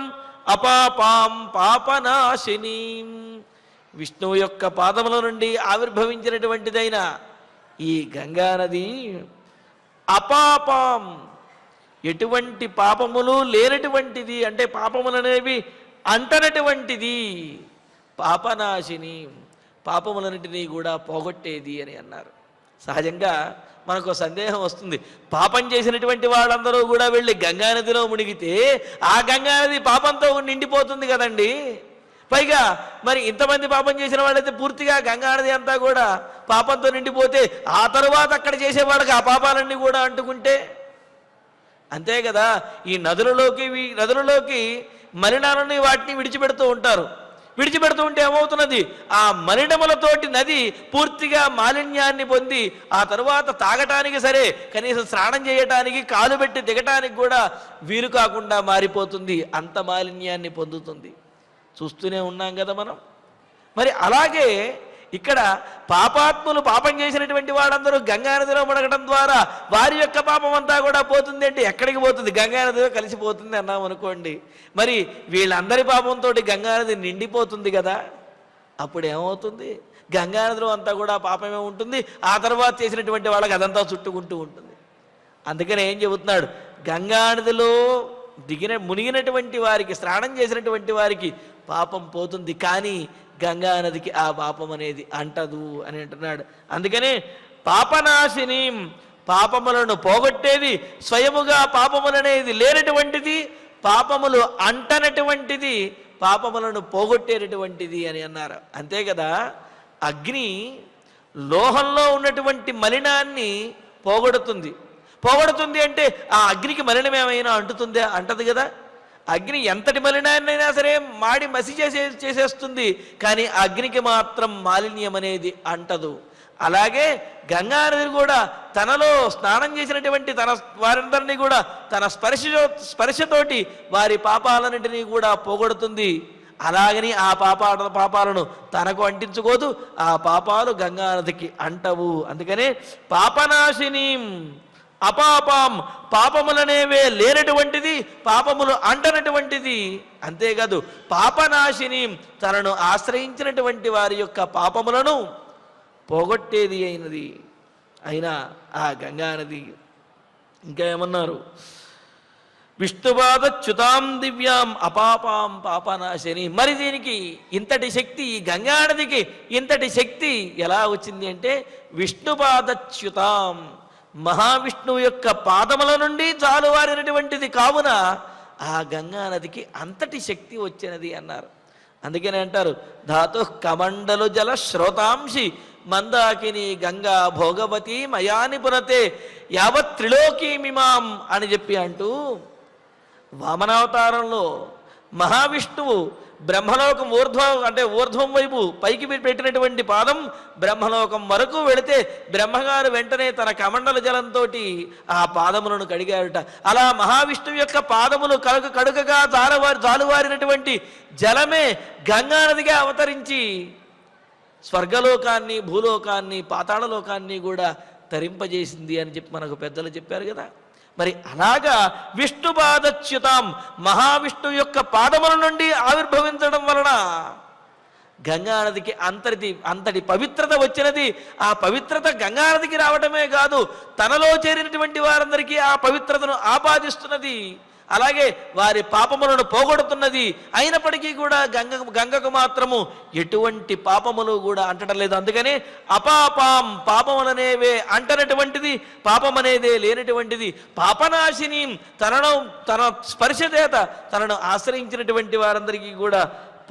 అపాపాం పాపనాశినీం, విష్ణువు యొక్క పాదముల నుండి ఆవిర్భవించినటువంటిదైన ఈ గంగానది అపాపాం, ఎటువంటి పాపములు లేనటువంటిది. అంటే పాపములనేవి అంటనటువంటిది. పాపనాశిని, పాపములన్నిటినీ కూడా పోగొట్టేది అని అన్నారు. సహజంగా మనకు సందేహం వస్తుంది, పాపం చేసినటువంటి వాళ్ళందరూ కూడా వెళ్ళి గంగానదిలో మునిగితే ఆ గంగానది పాపంతో నిండిపోతుంది కదండి. పైగా మరి ఇంతమంది పాపం చేసిన వాళ్ళైతే పూర్తిగా గంగానది అంతా కూడా పాపంతో నిండిపోతే ఆ తరువాత అక్కడ చేసేవాళ్ళకి ఆ పాపాలన్నీ కూడా అంటుకుంటే అంతే కదా. ఈ నదులలోకి మలినాలని వాటిని విడిచిపెడుతూ ఉంటారు. విడిచిపెడుతూ ఉంటే ఏమవుతున్నది? ఆ మలినములతోటి నది పూర్తిగా మాలిన్యాన్ని పొంది ఆ తరువాత తాగటానికి సరే, కనీసం స్నానం చేయటానికి, కాలు పెట్టి దిగటానికి కూడా వీలు కాకుండా మారిపోతుంది. అంత మాలిన్యాన్ని పొందుతుంది. చూస్తూనే ఉన్నాం కదా మనం. మరి అలాగే ఇక్కడ పాపాత్ములు, పాపం చేసినటువంటి వాళ్ళందరూ గంగానదిలో మునగడం ద్వారా వారి యొక్క పాపం అంతా కూడా పోతుంది. అంటే ఎక్కడికి పోతుంది? గంగానదిలో కలిసిపోతుంది అన్నాం అనుకోండి. మరి వీళ్ళందరి పాపంతో గంగానది నిండిపోతుంది కదా. అప్పుడు ఏమవుతుంది? గంగానదిలో అంతా కూడా పాపమే ఉంటుంది. ఆ తర్వాత చేసినటువంటి వాళ్ళకి అదంతా చుట్టుకుంటూ ఉంటుంది. అందుకని ఏం చెబుతున్నాడు? గంగానదిలో మునిగినటువంటి వారికి, స్నానం చేసినటువంటి వారికి పాపం పోతుంది, కానీ గంగానదికి ఆ పాపం అనేది అంటదు అని అంటున్నాడు. అందుకనే పాపనాశిని, పాపములను పోగొట్టేది, స్వయముగా పాపములనేది లేనటువంటిది, పాపములు అంటనటువంటిది, పాపములను పోగొట్టేటటువంటిది అని అన్నారు. అంతే కదా. అగ్ని లోహంలో ఉన్నటువంటి మలినాన్ని పోగొడుతుంది. అంటే ఆ అగ్నికి మలినం ఏమైనా అంటుతుందా? అంటదు కదా. అగ్ని ఎంతటి మలినాన్నైనా సరే మాడి మసి చేసేస్తుంది, కానీ అగ్నికి మాత్రం మాలిన్యం అనేది అంటదు. అలాగే గంగానది కూడా తనలో స్నానం చేసినటువంటి వారందరినీ కూడా తన స్పర్శతోటి వారి పాపాలన్నింటినీ కూడా పోగొడుతుంది. అలాగని ఆ పాపాలను తనకు అంటించుకోదు. ఆ పాపాలు గంగానదికి అంటవు. అందుకనే పాపనాశిని అపాపాం, పాపములనేవే లేనటువంటిది, పాపములు అంటనటువంటిది. అంతేకాదు పాపనాశిని, తనను ఆశ్రయించినటువంటి వారి యొక్క పాపములను పోగొట్టేది అయినా ఆ గంగానది. ఇంకా ఏమన్నారు? విష్ణుపాదచ్యుతాం దివ్యాం అపాపాం పాపనాశిని. మరి దీనికి ఇంతటి శక్తి, ఈ గంగానదికి ఇంతటి శక్తి ఎలా వచ్చింది అంటే విష్ణుపాదచ్యుతాం, మహావిష్ణువు యొక్క పాదముల నుండి జాలువారినటువంటిది కావున ఆ గంగానదికి అంతటి శక్తి వచ్చినది అన్నారు. అందుకనే అంటారు ధాతు కమండలు జల శ్రోతాంశి మందాకిని గంగా భోగవతి మయాని పురతే యావత్ త్రిలోకీమిమాం అని చెప్పి అంటూ వామనావతారంలో మహావిష్ణువు బ్రహ్మలోకం ఊర్ధ్వం వైపు పైకి పెట్టినటువంటి పాదం బ్రహ్మలోకం వరకు వెళితే బ్రహ్మగారు వెంటనే తన కమండల జలంతో ఆ పాదములను కడిగారుట. అలా మహావిష్ణువు యొక్క పాదములు కడుకగా జాలువారినటువంటి జలమే గంగానదిగా అవతరించి స్వర్గలోకాన్ని, భూలోకాన్ని, పాతాళలోకాన్ని కూడా తరింపజేసింది అని చెప్పి మనకు పెద్దలు చెప్పారు కదా. మరి అలాగా విష్ణుపాదచ్యుతాం, మహావిష్ణువు యొక్క పాదముల నుండి ఆవిర్భవించడం వలన గంగానదికి అంతటి పవిత్రత వచ్చినది. ఆ పవిత్రత గంగానదికి రావటమే కాదు, తనలో చేరినటువంటి వారందరికీ ఆ పవిత్రతను ఆపాదిస్తున్నది. అలాగే వారి పాపములను పోగొడుతున్నది. అయినప్పటికీ కూడా గంగకు మాత్రము ఎటువంటి పాపములు కూడా అంటడం లేదు. అందుకనే అపాపాం, పాపములనేవే అంటనటువంటిది, పాపమనేదే లేనటువంటిది, పాపనాశిని, తన స్పర్శ చేత తనను ఆశ్రయించినటువంటి వారందరికీ కూడా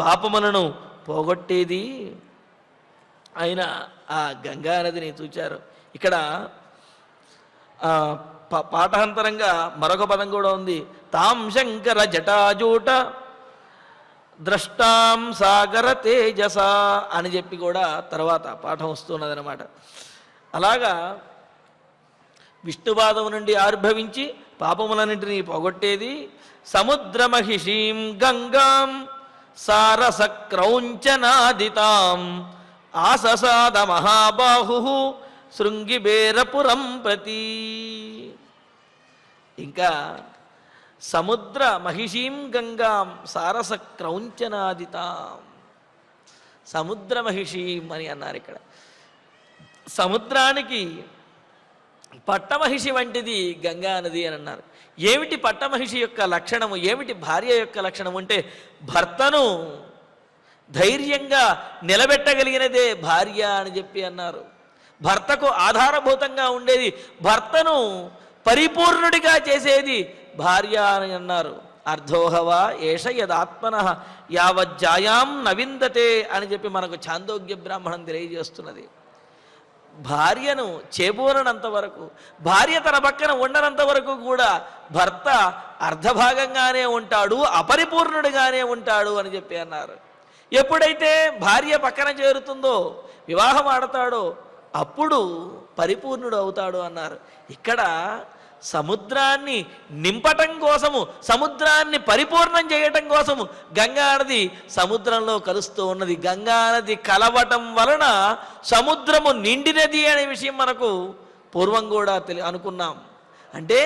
పాపములను పోగొట్టేది ఆయన ఆ గంగానదిని చూచారు. ఇక్కడ పాఠాంతరంగా మరొక పదం కూడా ఉంది. తాం శంకర జటాజూట ద్రష్టాం సాగర తేజస అని చెప్పి కూడా తర్వాత పాఠం వస్తున్నది అనమాట. అలాగా విష్ణుపాదము నుండి ఆవిర్భవించి పాపములన్నింటినీ పోగొట్టేది సముద్ర మహిషీం గంగాం సారస క్రౌంచనాదితాం ఆససాద మహాబాహు శృంగిబేరపురం ప్రతి. ఇంకా సముద్ర మహిషీం గంగాం సారస క్రౌంచనాదితాం, సముద్ర మహిషీం అని అన్నారు. ఇక్కడ సముద్రానికి పట్టమహిషి వంటిది గంగా నది అని అన్నారు. ఏమిటి పట్టమహిషి యొక్క లక్షణము, ఏమిటి భార్య యొక్క లక్షణము అంటే భర్తను ధైర్యంగా నిలబెట్టగలిగినదే భార్య అని చెప్పి అన్నారు. భర్తకు ఆధారభూతంగా ఉండేది, భర్తను పరిపూర్ణుడిగా చేసేది భార్య అని అన్నారు. అర్ధోహవా ఏష యదాత్మన యావజ్జాయాం నవిందతే అని చెప్పి మనకు ఛాందోగ్య బ్రాహ్మణం తెలియజేస్తున్నది. భార్యను చేబూరనంత వరకు, భార్య తన పక్కన ఉండనంత వరకు కూడా భర్త అర్ధభాగంగానే ఉంటాడు, అపరిపూర్ణుడిగానే ఉంటాడు అని చెప్పి అన్నారు. ఎప్పుడైతే భార్య పక్కన చేరుతుందో, వివాహం ఆడతాడో అప్పుడు పరిపూర్ణుడు అవుతాడు అన్నారు. ఇక్కడ సముద్రాన్ని నింపటం కోసము, సముద్రాన్ని పరిపూర్ణం చేయటం కోసము గంగానది సముద్రంలో కలుస్తూ ఉన్నది. గంగానది కలవటం వలన సముద్రము నిండినది అనే విషయం మనకు పూర్వం కూడా అనుకున్నాం. అంటే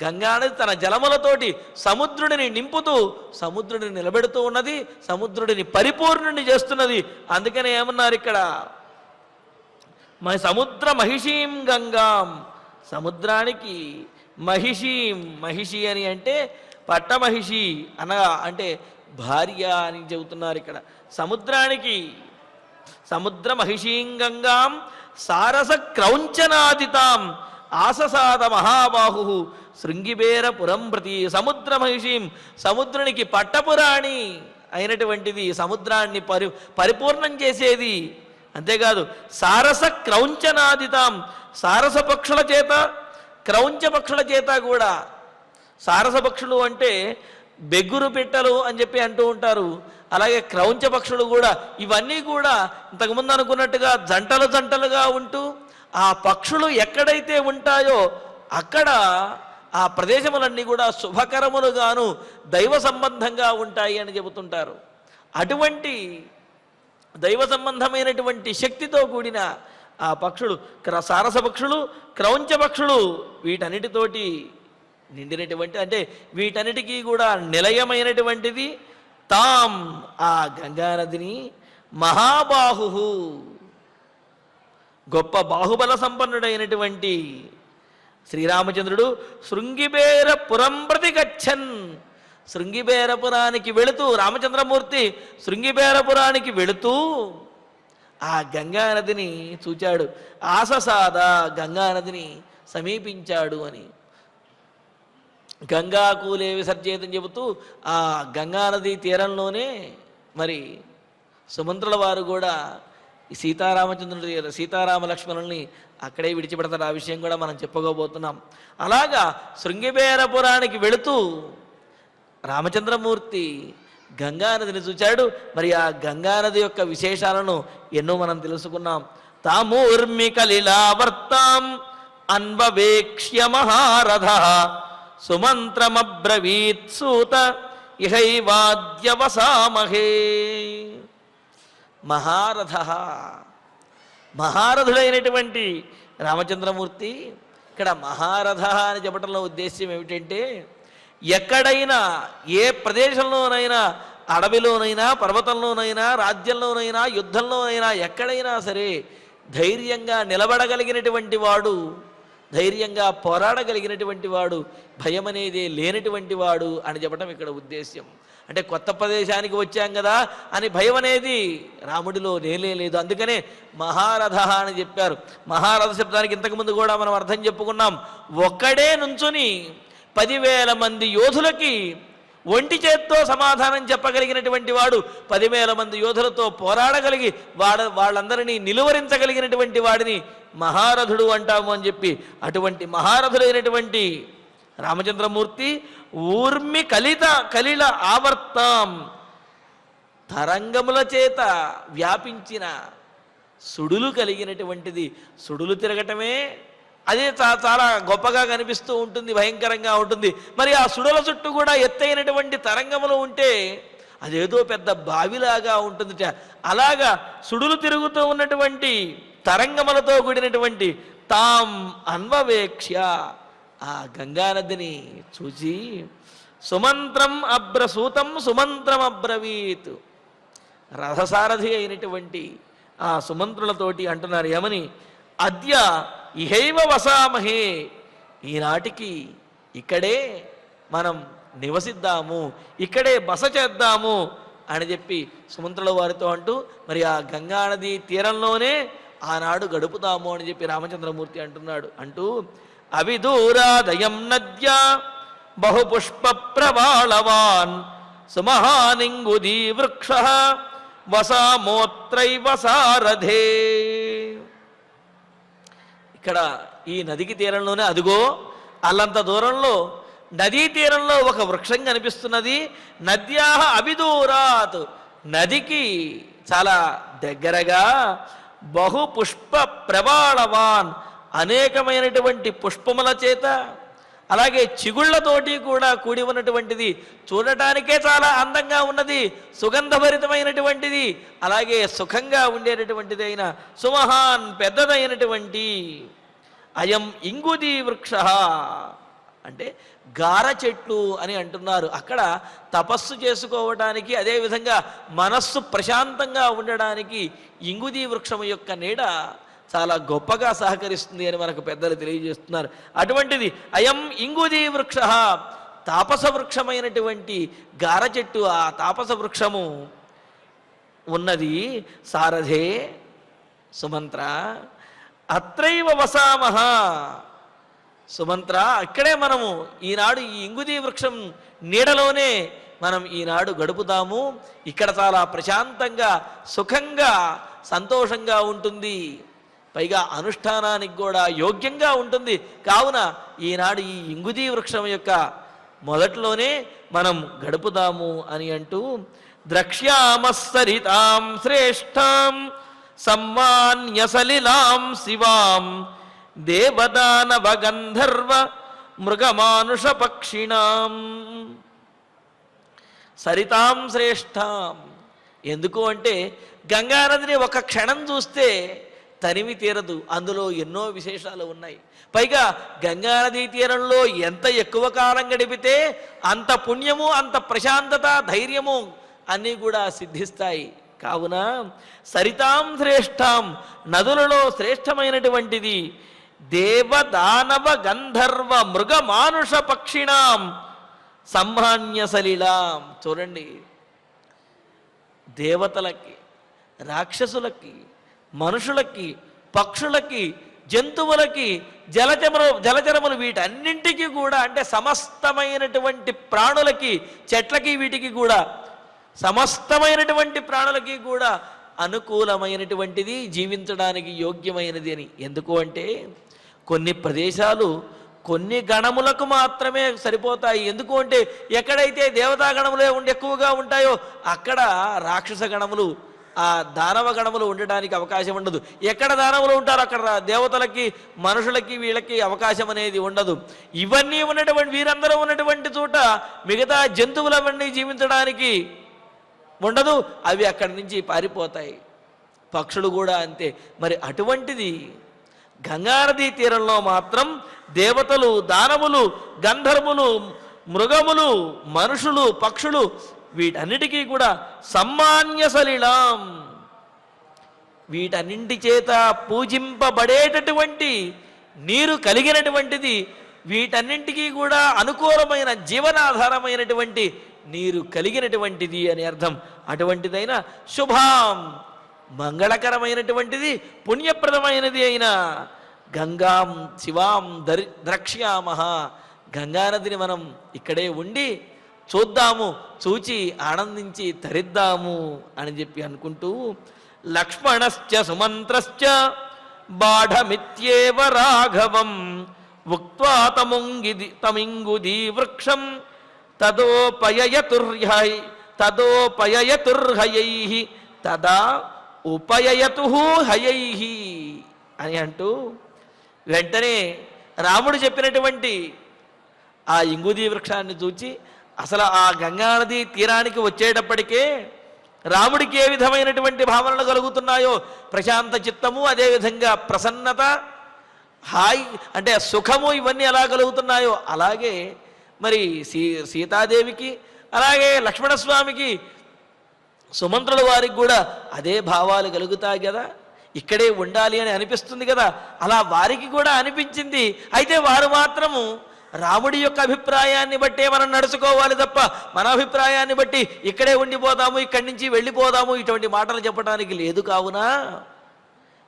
గంగానది తన జలములతోటి సముద్రుడిని నింపుతూ సముద్రుడిని నిలబెడుతూ ఉన్నది, సముద్రుడిని పరిపూర్ణుడిని చేస్తున్నది. అందుకనే ఏమన్నారు ఇక్కడ, సముద్ర మహిషీం గంగాం, సముద్రానికి మహిషీం, మహిషి అని అంటే పట్టమహిషి అనగా అంటే భార్య అని చెబుతున్నారు ఇక్కడ. సముద్రానికి సముద్ర మహిషీం గంగాం సారస క్రౌంచనాదితాం ఆససాద మహాబాహు శృంగిబేరపురం ప్రతి. సముద్ర మహిషీం, సముద్రునికి పట్టపురాణి అయినటువంటిది, సముద్రాన్ని పరిపూర్ణం చేసేది. అంతేకాదు సారస క్రౌంచనాదితాం, సారస పక్షుల చేత, క్రౌంచ పక్షుల చేత కూడా. సారస పక్షులు అంటే బెగ్గురు పిట్టలు అని చెప్పి అంటూ ఉంటారు. అలాగే క్రౌంచ పక్షులు కూడా, ఇవన్నీ కూడా ఇంతకుముందు అనుకున్నట్టుగా జంటలు జంటలుగా ఉంటూ ఆ పక్షులు ఎక్కడైతే ఉంటాయో అక్కడ ఆ ప్రదేశములన్నీ కూడా శుభకరములుగాను దైవ సంబంధంగా ఉంటాయి అని చెబుతుంటారు. అటువంటి దైవ సంబంధమైనటువంటి శక్తితో కూడిన ఆ పక్షులు, సారస పక్షులు, క్రౌంచ పక్షులు, వీటన్నిటితోటి నిండినటువంటి, అంటే వీటన్నిటికీ కూడా నిలయమైనటువంటిది తాం, ఆ గంగానదిని. మహాబాహు, గొప్ప బాహుబల సంపన్నుడైనటువంటి శ్రీరామచంద్రుడు శృంగిబేరపురం ప్రతి గచ్చన్, శృంగిబేరపురానికి వెళుతూ, రామచంద్రమూర్తి శృంగిబేరపురానికి వెళుతూ ఆ గంగానదిని చూచాడు. ఆససాద, గంగానదిని సమీపించాడు అని. గంగాకూలే విసర్జేతం చెబుతూ ఆ గంగానది తీరంలోనే మరి సుమంత్రుల వారు కూడా సీతారామచంద్రుడి, సీతారామ లక్ష్మణుల్ని అక్కడే విడిచిపెడతారు. ఆ విషయం కూడా మనం చెప్పుకోబోతున్నాం. అలాగా శృంగిబేరపురానికి వెళుతూ రామచంద్రమూర్తి గంగానదిని చూచాడు. మరి ఆ గంగానది యొక్క విశేషాలను ఎన్నో మనం తెలుసుకున్నాం. తామూర్మి కలిలావర్తాం అన్వవేక్ష్య మహారథ సుమంత్రమబ్రవీత్ సూత ఇహైవాద్యవసామహే. మహారథ, మహారథుడైనటువంటి రామచంద్రమూర్తి. ఇక్కడ మహారథ అని చెప్పడంలో ఉద్దేశ్యం ఏమిటంటే, ఎక్కడైనా ఏ ప్రదేశంలోనైనా, అడవిలోనైనా, పర్వతంలోనైనా, రాజ్యంలోనైనా, యుద్ధంలోనైనా, ఎక్కడైనా సరే ధైర్యంగా నిలబడగలిగినటువంటి వాడు, ధైర్యంగా పోరాడగలిగినటువంటి వాడు, భయం అనేది లేనటువంటి వాడు అని చెప్పడం ఇక్కడ ఉద్దేశ్యం. అంటే కొత్త ప్రదేశానికి వచ్చాం కదా అని భయం అనేది రాముడిలో లేదు. అందుకనే మహారథ అని చెప్పారు. మహారథ శబ్దానికి ఇంతకుముందు కూడా మనం అర్థం చెప్పుకున్నాం. ఒక్కడే నుంచుని 10,000 మంది యోధులకి ఒంటి చేత్తో సమాధానం చెప్పగలిగినటువంటి వాడు, 10,000 మంది యోధులతో పోరాడగలిగి వాళ్ళందరినీ నిలువరించగలిగినటువంటి వాడిని మహారథుడు అంటాము అని చెప్పి, అటువంటి మహారథుడైనటువంటి రామచంద్రమూర్తి ఊర్మి కలిల ఆవర్తాం, తరంగముల చేత వ్యాపించిన సుడులు కలిగినటువంటిది. సుడులు తిరగటమే అదే చాలా గొప్పగా కనిపిస్తూ ఉంటుంది, భయంకరంగా ఉంటుంది. మరి ఆ సుడుల చుట్టూ కూడా ఎత్తైనటువంటి తరంగములు ఉంటే అదేదో పెద్ద బావిలాగా ఉంటుంది. అలాగా సుడులు తిరుగుతూ ఉన్నటువంటి తరంగములతో కూడినటువంటి తాం అన్వవేక్ష్య, ఆ గంగానదిని చూచి సుమంత్రం అబ్రసూతం సుమంత్రం అబ్రవీత్, రథసారథి అయినటువంటి ఆ సుమంత్రులతోటి అంటున్నారు ఏమని, అద్య ఇహైవ వసామహే, ఈనాటికి ఇక్కడే మనం నివసిద్దాము, ఇక్కడే బస చేద్దాము అని చెప్పి సుమంత్రుల వారితో అంటూ, మరి ఆ గంగానది తీరంలోనే ఆనాడు గడుపుతాము అని చెప్పి రామచంద్రమూర్తి అంటూ అవిదూరాదయం నద్యా బహుపుష్ప ప్రవాళవాన్ సుమహానింగుదీ వృక్ష వసామోత్రైవ సారథే. ఇక్కడ ఈ నదికి తీరంలోనే అదిగో అల్లంత దూరంలో నదీ తీరంలో ఒక వృక్షం కనిపిస్తున్నది. నద్యాహ అవిదూరాత్, నదికి చాలా దగ్గరగా బహుపుష్ప ప్రవాళవాన్, అనేకమైనటువంటి పుష్పముల చేత అలాగే చిగుళ్లతోటి కూడా కూడి ఉన్నటువంటిది, చూడటానికే చాలా అందంగా ఉన్నది, సుగంధభరితమైనటువంటిది, అలాగే సుఖంగా ఉండేటటువంటిది అయిన సుమహాన్ పెద్దదైనటువంటి అయం ఇంగుదీ వృక్ష, అంటే గార చెట్లు అని అంటున్నారు. అక్కడ తపస్సు చేసుకోవడానికి, అదేవిధంగా మనస్సు ప్రశాంతంగా ఉండడానికి ఇంగుదీ వృక్షం యొక్క నీడ చాలా గొప్పగా సహకరిస్తుంది అని మనకు పెద్దలు తెలియజేస్తున్నారు. అటువంటిది అయం ఇంగుదీ వృక్ష, తాపస వృక్షమైనటువంటి గార చెట్టు, ఆ తాపస వృక్షము ఉన్నది. సారథే సుమంత్ర అత్రైవ వసామహ, సుమంత్ర ఇక్కడే మనము ఈనాడు ఈ ఇంగుదీ వృక్షం నీడలోనే మనం ఈనాడు గడుపుదాము, ఇక్కడ చాలా ప్రశాంతంగా సుఖంగా సంతోషంగా ఉంటుంది, పైగా అనుష్ఠానానికి కూడా యోగ్యంగా ఉంటుంది. కావున ఈనాడు ఈ ఇంగుదీ వృక్షం యొక్క మొదట్లోనే మనం గడుపుదాము అని అంటూ ద్రక్ష్యామస్సరితాం శ్రేష్ఠాం సమ్మాన్య సలిలాం శివాం దేవదానవ గంధర్వ మృగమానుష పక్షిణాం. సరితాం శ్రేష్ఠాం, ఎందుకు అంటే గంగానదిని ఒక క్షణం చూస్తే తనివి తీరదు, అందులో ఎన్నో విశేషాలు ఉన్నాయి. పైగా గంగానదీ తీరంలో ఎంత ఎక్కువ కాలం గడిపితే అంత పుణ్యము, అంత ప్రశాంతత, ధైర్యము అన్నీ కూడా సిద్ధిస్తాయి. కావున సరితాం శ్రేష్ఠాం, నదులలో శ్రేష్టమైనటువంటిది దేవదానవ గంధర్వ మృగ మానుష పక్షిణాం సంహాన్య సలిలాం. చూడండి, దేవతలకి, రాక్షసులకి, మనుషులకి, పక్షులకి, జంతువులకి, జలచరములు వీటన్నింటికి కూడా, అంటే సమస్తమైనటువంటి ప్రాణులకి, చెట్లకి, వీటికి కూడా, సమస్తమైనటువంటి ప్రాణులకి కూడా అనుకూలమైనటువంటిది, జీవించడానికి యోగ్యమైనది అని. ఎందుకు అంటే కొన్ని ప్రదేశాలు కొన్ని గణములకు మాత్రమే సరిపోతాయి. ఎందుకు అంటే ఎక్కడైతే దేవతా గణములే ఎక్కువగా ఉంటాయో అక్కడ రాక్షస గణములు, ఆ దానవ గణములు ఉండడానికి అవకాశం ఉండదు. ఎక్కడ దానవులు ఉంటారో అక్కడ దేవతలకి, మనుషులకి, వీళ్ళకి అవకాశం అనేది ఉండదు. ఇవన్నీ ఉన్నటువంటి, వీరందరూ ఉన్నటువంటి చోట మిగతా జంతువులవన్నీ జీవించడానికి ఉండదు. అవి అక్కడి నుంచి పారిపోతాయి. పక్షులు కూడా అంతే. మరి అటువంటిది గంగానదీ తీరంలో మాత్రం దేవతలు, దానవులు, గంధర్వులు, మృగములు, మనుషులు, పక్షులు వీటన్నిటికీ కూడా సమ్మాన్య సలిలాం, వీటన్నింటి చేత పూజింపబడేటటువంటి నీరు కలిగినటువంటిది, వీటన్నింటికీ కూడా అనుకూలమైన జీవనాధారమైనటువంటి నీరు కలిగినటువంటిది అని అర్థం. అటువంటిదైన శుభాం, మంగళకరమైనటువంటిది, పుణ్యప్రదమైనది అయిన గంగాం శివాం ద్రక్ష్యామః, గంగానదిని మనం ఇక్కడే ఉండి చూద్దాము, చూచి ఆనందించి తరిద్దాము అని చెప్పి అనుకుంటూ లక్ష్మణశ్చ సుమంత్రశ్చ బాఢమిత్యేవ రాఘవం ఉక్త్వా తమింగుదీ వృక్షం తదోపయయతుర్హయైః తదా ఉపయయతు హయైః అని అంటూ వెంటనే రాముడు చెప్పినటువంటి ఆ ఇంగుదీ వృక్షాన్ని చూచి అసలు ఆ గంగానది తీరానికి వచ్చేటప్పటికే రాముడికి ఏ విధమైనటువంటి భావనలు కలుగుతున్నాయో, ప్రశాంత చిత్తము, అదేవిధంగా ప్రసన్నత, హాయ్ అంటే సుఖము, ఇవన్నీ ఎలా కలుగుతున్నాయో అలాగే మరి సీతాదేవికి, అలాగే లక్ష్మణస్వామికి, సుమంత్రుల వారికి కూడా అదే భావాలు కలుగుతాయి కదా. ఇక్కడే ఉండాలి అని అనిపిస్తుంది కదా. అలా వారికి కూడా అనిపించింది. అయితే వారు మాత్రము రాముడి యొక్క అభిప్రాయాన్ని బట్టే మనం నడుచుకోవాలి తప్ప మన అభిప్రాయాన్ని బట్టి ఇక్కడే ఉండిపోదాము, ఇక్కడి నుంచి వెళ్ళిపోదాము, ఇటువంటి మాటలు చెప్పడానికి లేదు. కావున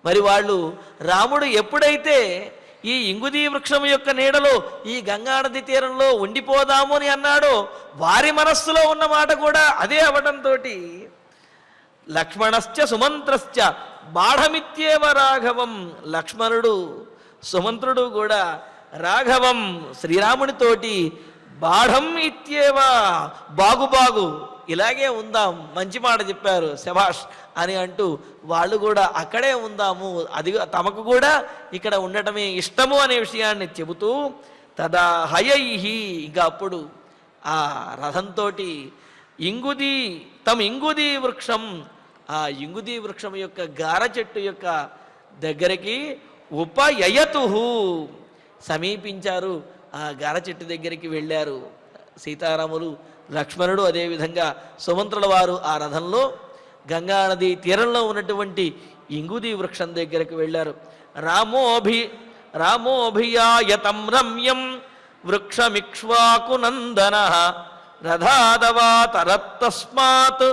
మరి వాళ్ళు రాముడు ఎప్పుడైతే ఈ ఇంగుదీ వృక్షం యొక్క నీడలో ఈ గంగానది తీరంలో ఉండిపోదాము అని అన్నాడో, వారి మనస్సులో ఉన్న మాట కూడా అదే అవడంతో లక్ష్మణశ్చ సుమంత్రశ్చ బాఢమిత్యేవ రాఘవం, లక్ష్మణుడు సుమంత్రుడు కూడా రాఘవం శ్రీరాముడితోటి బాఢం ఇత్యేవ, బాగు ఇలాగే ఉందాం, మంచి మాట చెప్పారు, శభాష్ అని అంటూ వాళ్ళు కూడా అక్కడే ఉందాము, అది తమకు కూడా ఇక్కడ ఉండటమే ఇష్టము అనే విషయాన్ని చెబుతూ తదా హయైహి, ఇంకా అప్పుడు ఆ రథంతో ఇంగుదీ వృక్షం, ఆ ఇంగుదీ వృక్షం యొక్క గార చెట్టు యొక్క దగ్గరికి ఉపయయతు, సమీపించారు. ఆ గార చెట్టు దగ్గరికి వెళ్ళారు సీతారాములు, లక్ష్మణుడు, అదేవిధంగా సుమంత్రుల వారు ఆ రథంలో గంగానది తీరంలో ఉన్నటువంటి ఇంగుదీ వృక్షం దగ్గరకు వెళ్ళారు. రామోభియాయతం రమ్యం వృక్షమిక్ష్వాకునందన రథాదవాతరత్తస్మాత్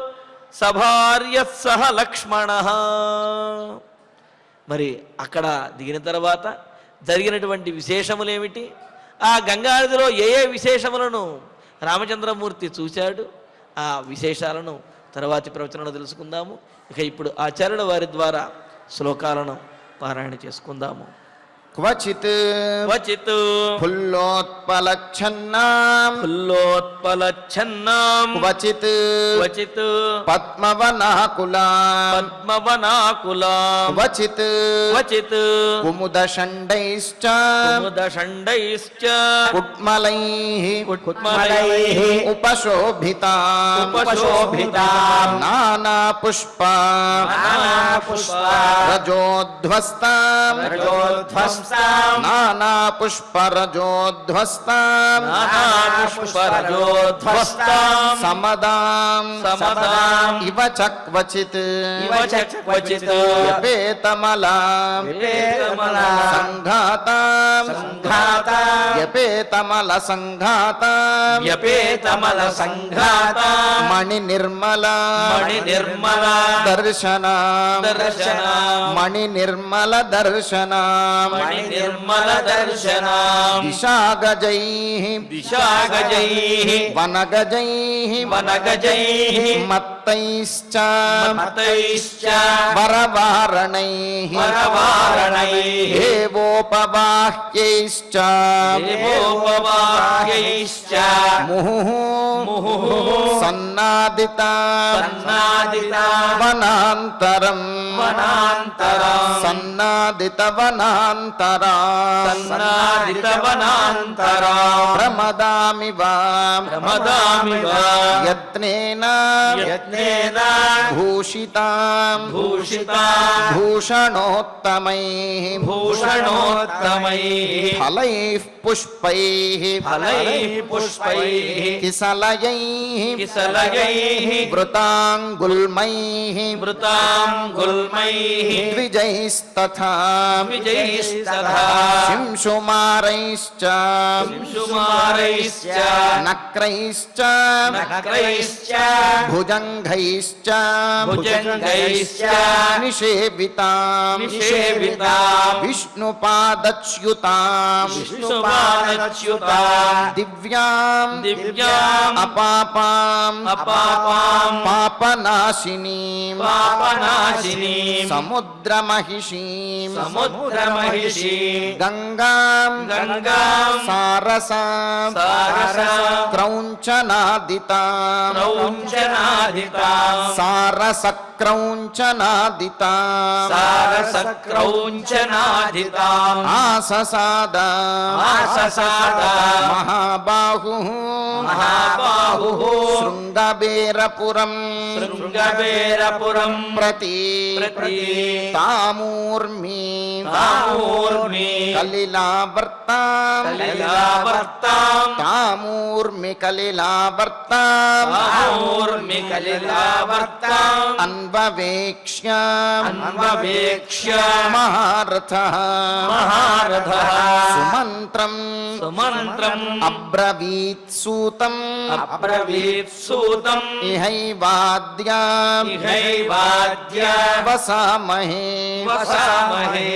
సభార్య సహ లక్ష్మణ. మరి అక్కడ దిగిన తర్వాత జరిగినటువంటి విశేషములేమిటి, ఆ గంగానదిలో ఏ విశేషములను రామచంద్రమూర్తి చూశాడు, ఆ విశేషాలను తర్వాతి ప్రవచనంలో తెలుసుకుందాము. ఇక ఇప్పుడు ఆచార్యుల వారి ద్వారా శ్లోకాలను పారాయణ చేసుకుందాము. క్వచిత్ ఫుల్లోత్పలచ్ఛన్నాం క్వచిత్ పద్మవనాకులాం క్వచిత్ కుముదషండైశ్చ కుట్మలైః ఉపశోభితాం నానాపుష్పాం రజోధ్వస్తాం నానాపుష్పరజోధ్వస్తాం సమదాం ఇవ చ క్వచిత్ యపేతమలాం సంఘాతాం యపేతమల సంఘాతాం మణి నిర్మల దర్శనాం వాణి నిర్మల దర్శనాం దిశాగజైః దిశాగజైః వనగజైః వనగజైః మత్తైశ్చ మతైశ్చ వరవారణైః వరవారణైః దేవోపవాహ్యైశ్చ దేవోపవాహ్యైశ్చ ముహుః ముహుః సన్నాదిత సన్నాదిత వనాంతరం వనాంతరం సన్నాదిత వనాంతరా సన్నాదిత వనాంతరా ప్రమదామివ ప్రమదామివ యత్నేన యత్నేన భూషితాం భూషితాం భూషణోత్తమైః భూషణోత్తమైః ఫలైః పుష్పైః ఫలైః పుష్పైః కిసలయైః కిసలయైః వృతాంగుల్మైః వృతాంగుల్మైః ద్విజైస్తథా విజైస్తథా శింశుమారైశ్చ శింశుమారైశ్చ నక్రైశ్చ నక్రైశ్చ భుజంగైశ్చ భుజంగైశ్చ నిషేవితాం నిషేవితాం విష్ణుపాదచ్యుతాం విష్ణుపాదచ్యుతాం దివ్యాం దివ్యాం అపాపాం అపాపాం పాపనాశినీం పాపనాశినీం సముద్రమహిషీం సముద్రమహిషీం గంగాం గంగాం సారసాం సారసాం క్రౌంచనాదితాం క్రౌంచనాదితాం సారసక్రౌంచనాదితాం సారసక్రౌంచనాదితాం ఆససాదాం ఆససాదాం మహాబాహుః మహాబాహుః శృంగబేరపురం శృంగబేరపురం ప్రతి ప్రతి తామూర్మి తామూర్మి కలిలావర్తాం కలిలావర్తాం తామూర్మి కలిలావర్తాం తామూర్మి కలిలావర్తాం అన్వవేక్ష్య అన్వవేక్ష్య మహారథః మహారథః సుమంత్రం సుమంత్రం అబ్రవీత్ సూతం అబ్రవీత్ సూతం ఇహైవాద్యాం ఇహైవాద్య వసామహే వసామహే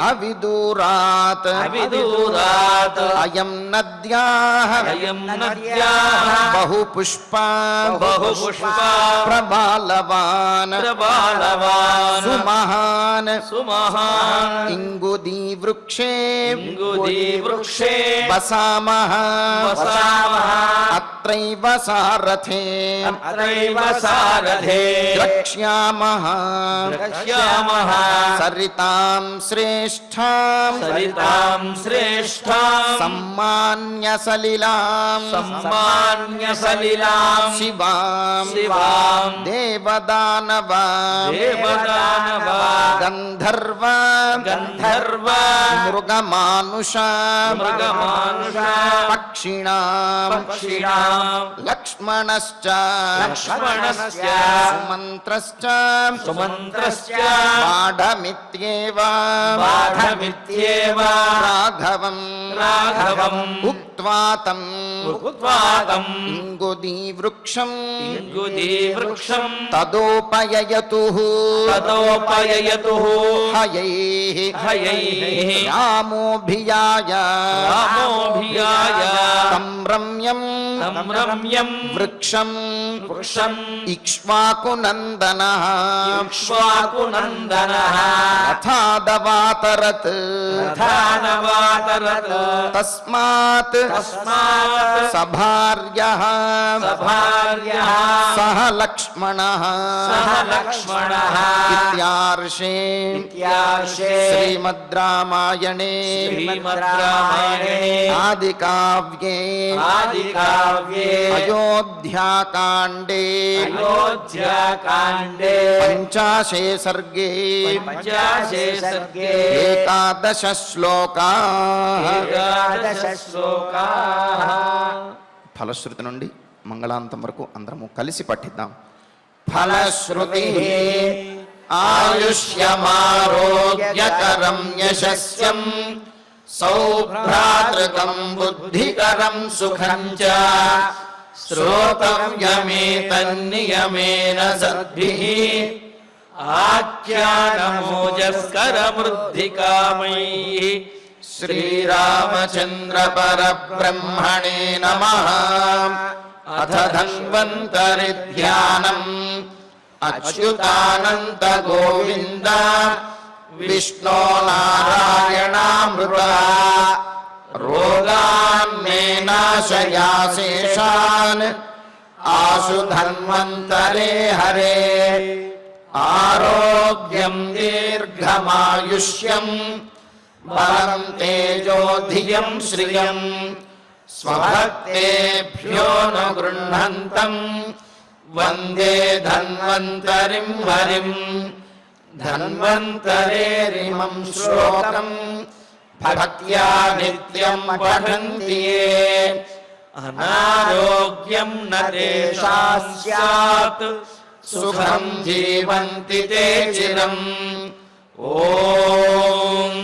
అవిదూరాత్ అవిదూరాత్ అయం నద్యాః అయం నద్యాః బహుపుష్పా బహుపుష్పా ప్రభాలవాన్ ప్రబాలవాన్ సుమహాన్ సుమహాన్ ఇంగుదీ వృక్షే ఇంగుదీ వృక్షే వసామః వసామః అత్రైవ సారథే అత్రైవ సారథే ద్రక్ష్యామః ద్రక్ష్యామః సరితాం శ్రేష్ఠాం సరితాం శ్రేష్ఠాం సమ్మాన్య సలిలాం సమ్మాన్య సలిలాం శివాం శివాం దేవదానవ దేవదానవ గంధర్వ గంధర్వ మృగమానుష మృగమానుష పక్షిణాం పక్షిణాం లక్ష్మణశ్చ లక్ష్మణస్య సుమంత్రశ్చ సుమంత్రస్య బాఢమిత్యేవ బాఢమిత్యేవ రాఘవం రాఘవం ఉక్త్వా తం ఉక్త్వాతం ఇంగుదీ వృక్షం ఇంగుదీ వృక్షం తదోపయయతుః తదోపయయతుః హయైః హయైః రామోభియాయ రామోభియాయ తం రమ్యం తం రమ్యం వృక్షం వృక్షం ఇక్ష్వాకునందనః ఇక్ష్వాకునందనః రథాదవాతరత్ రథానవాతరత్ తస్మాత్ తస్మాత్ సభార్యః సభార్యః సహ లక్ష్మణః సహ లక్ష్మణః ఇత్యార్షే ఇత్యార్షే శ్రీమద్ రామాయణే శ్రీమద్ రామాయణే ఆదికావ్యే ఆదికావ్యే అయోధ్యాకాండే అయోధ్యాకాండే పంచాశే సర్గే పంచాశే సర్గే ఏకాదశ శ్లోకాః ఏకాదశ శ్లోకాః. ఫలశ్రుతి నుండి మంగళాంతం వరకు అందరము కలిసి పఠిద్దాం. ఫలశ్రుతి ఆయుష్యమారోగ్యకరం యశస్యం సౌభ్రాతృకం బుద్ధికరం సుఖం చ శ్రోతవ్యమేతన్నియమేన సద్భిః ఆఖ్యానమోజస్కరమృద్ధికామైః శ్రీరామచంద్ర పరబ్రహ్మణే నమః. అథ ధన్వంతరి ధ్యానం. అచ్యుతానంత గోవింద విష్ణో నారాయణామృత. రోగాన్మే నాశయాశేషాన్ ఆశు ధన్వంతరే హరే. ఆరోగ్యం దీర్ఘమాయుష్యం బలం తేజో ధియం శ్రియం. స్వభక్తేభ్యో న గృహంతం వందే ధన్వంతరిం హరిం. ధన్వంతరేరిమం శ్లోకం భక్త్యా నిత్యం పఠంతి యే. అనారోగ్యం న తేషాం స్యాత్ సుఖం జీవంతి తే చిరం. ఓం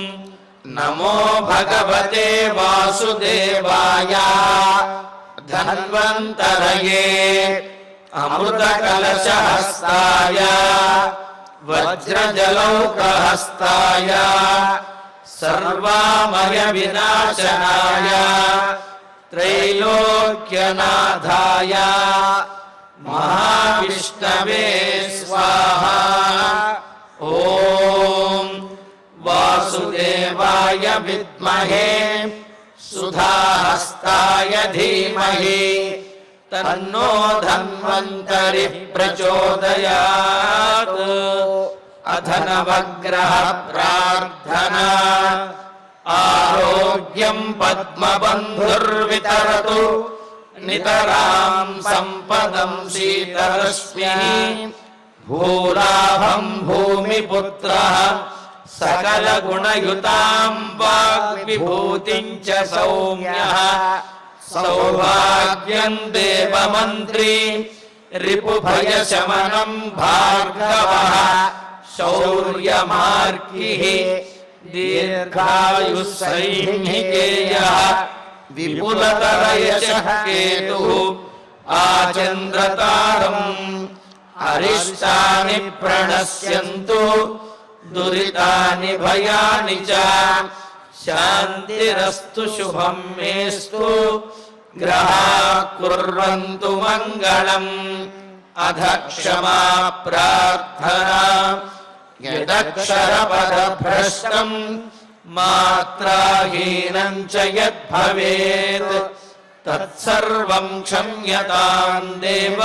నమో భగవతే వాసుదేవాయ. ధన్వంతరయే అమృత కలశహస్తాయ వజ్రజలౌకహస్తాయ సర్వామయ వినాశనాయ త్రైలోక్యనాథాయ మహావిష్ణవే స్వాహా. ఓం వాసుదేవాయ విద్మహే సుధాహస్తాయ ధీమహి తన్నో ధన్వంతరి ప్రచోదయాత్. అథ నవగ్రహ ప్రార్థనా. ఆరోగ్యం పద్మబంధుర్వితరతు నితరాం సంపదం శీతరశ్మిః. భూలాభం భూమిపుత్రః సకల గుణయుతాం వాగ్విభూతిం చ సౌమ్యః. సౌభాగ్యం దేవమంత్రి రిపుభయశమనం భార్గవః. శౌర్యమార్కిః దీర్ఘాయుస్సైనికేయః. విపులతరయశః కేతుః ఆచంద్రతారం. అరిష్టాని ప్రణశ్యంతు దురితాని భయాని చ. శాంతిరస్తు శుభం మేస్తు గ్రహాః కుర్వంతు మంగళం. అధ క్షమా ప్రార్థనా. యదక్షరపదభ్రష్టం మాత్రాహీనం చ యద్భవేత్ తత్సర్వం క్షమ్యతాం దేవ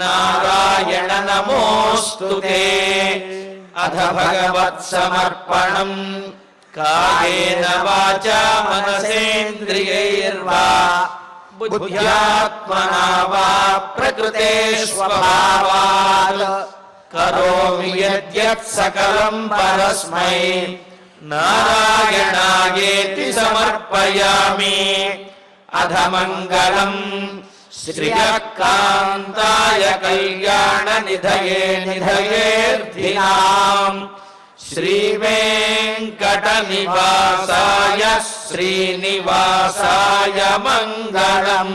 నారాయణ నమోస్తుతే. అథ భగవత్సమర్పణం. కాయేన వాచా మనసేంద్రియైర్వా బుద్ధ్యాత్మనా వా ప్రకృతే స్వభావాత్ కరోమి యద్యత్ సకలం పరస్మై నారాయణాయేతి సమర్పయామి. అధ మంగళం శ్రియకాంతాయ కళ్యాణ నిధయే నిధయేర్థినాం. శ్రీవేంకటనివాసాయ శ్రీనివాసాయ మంగళం.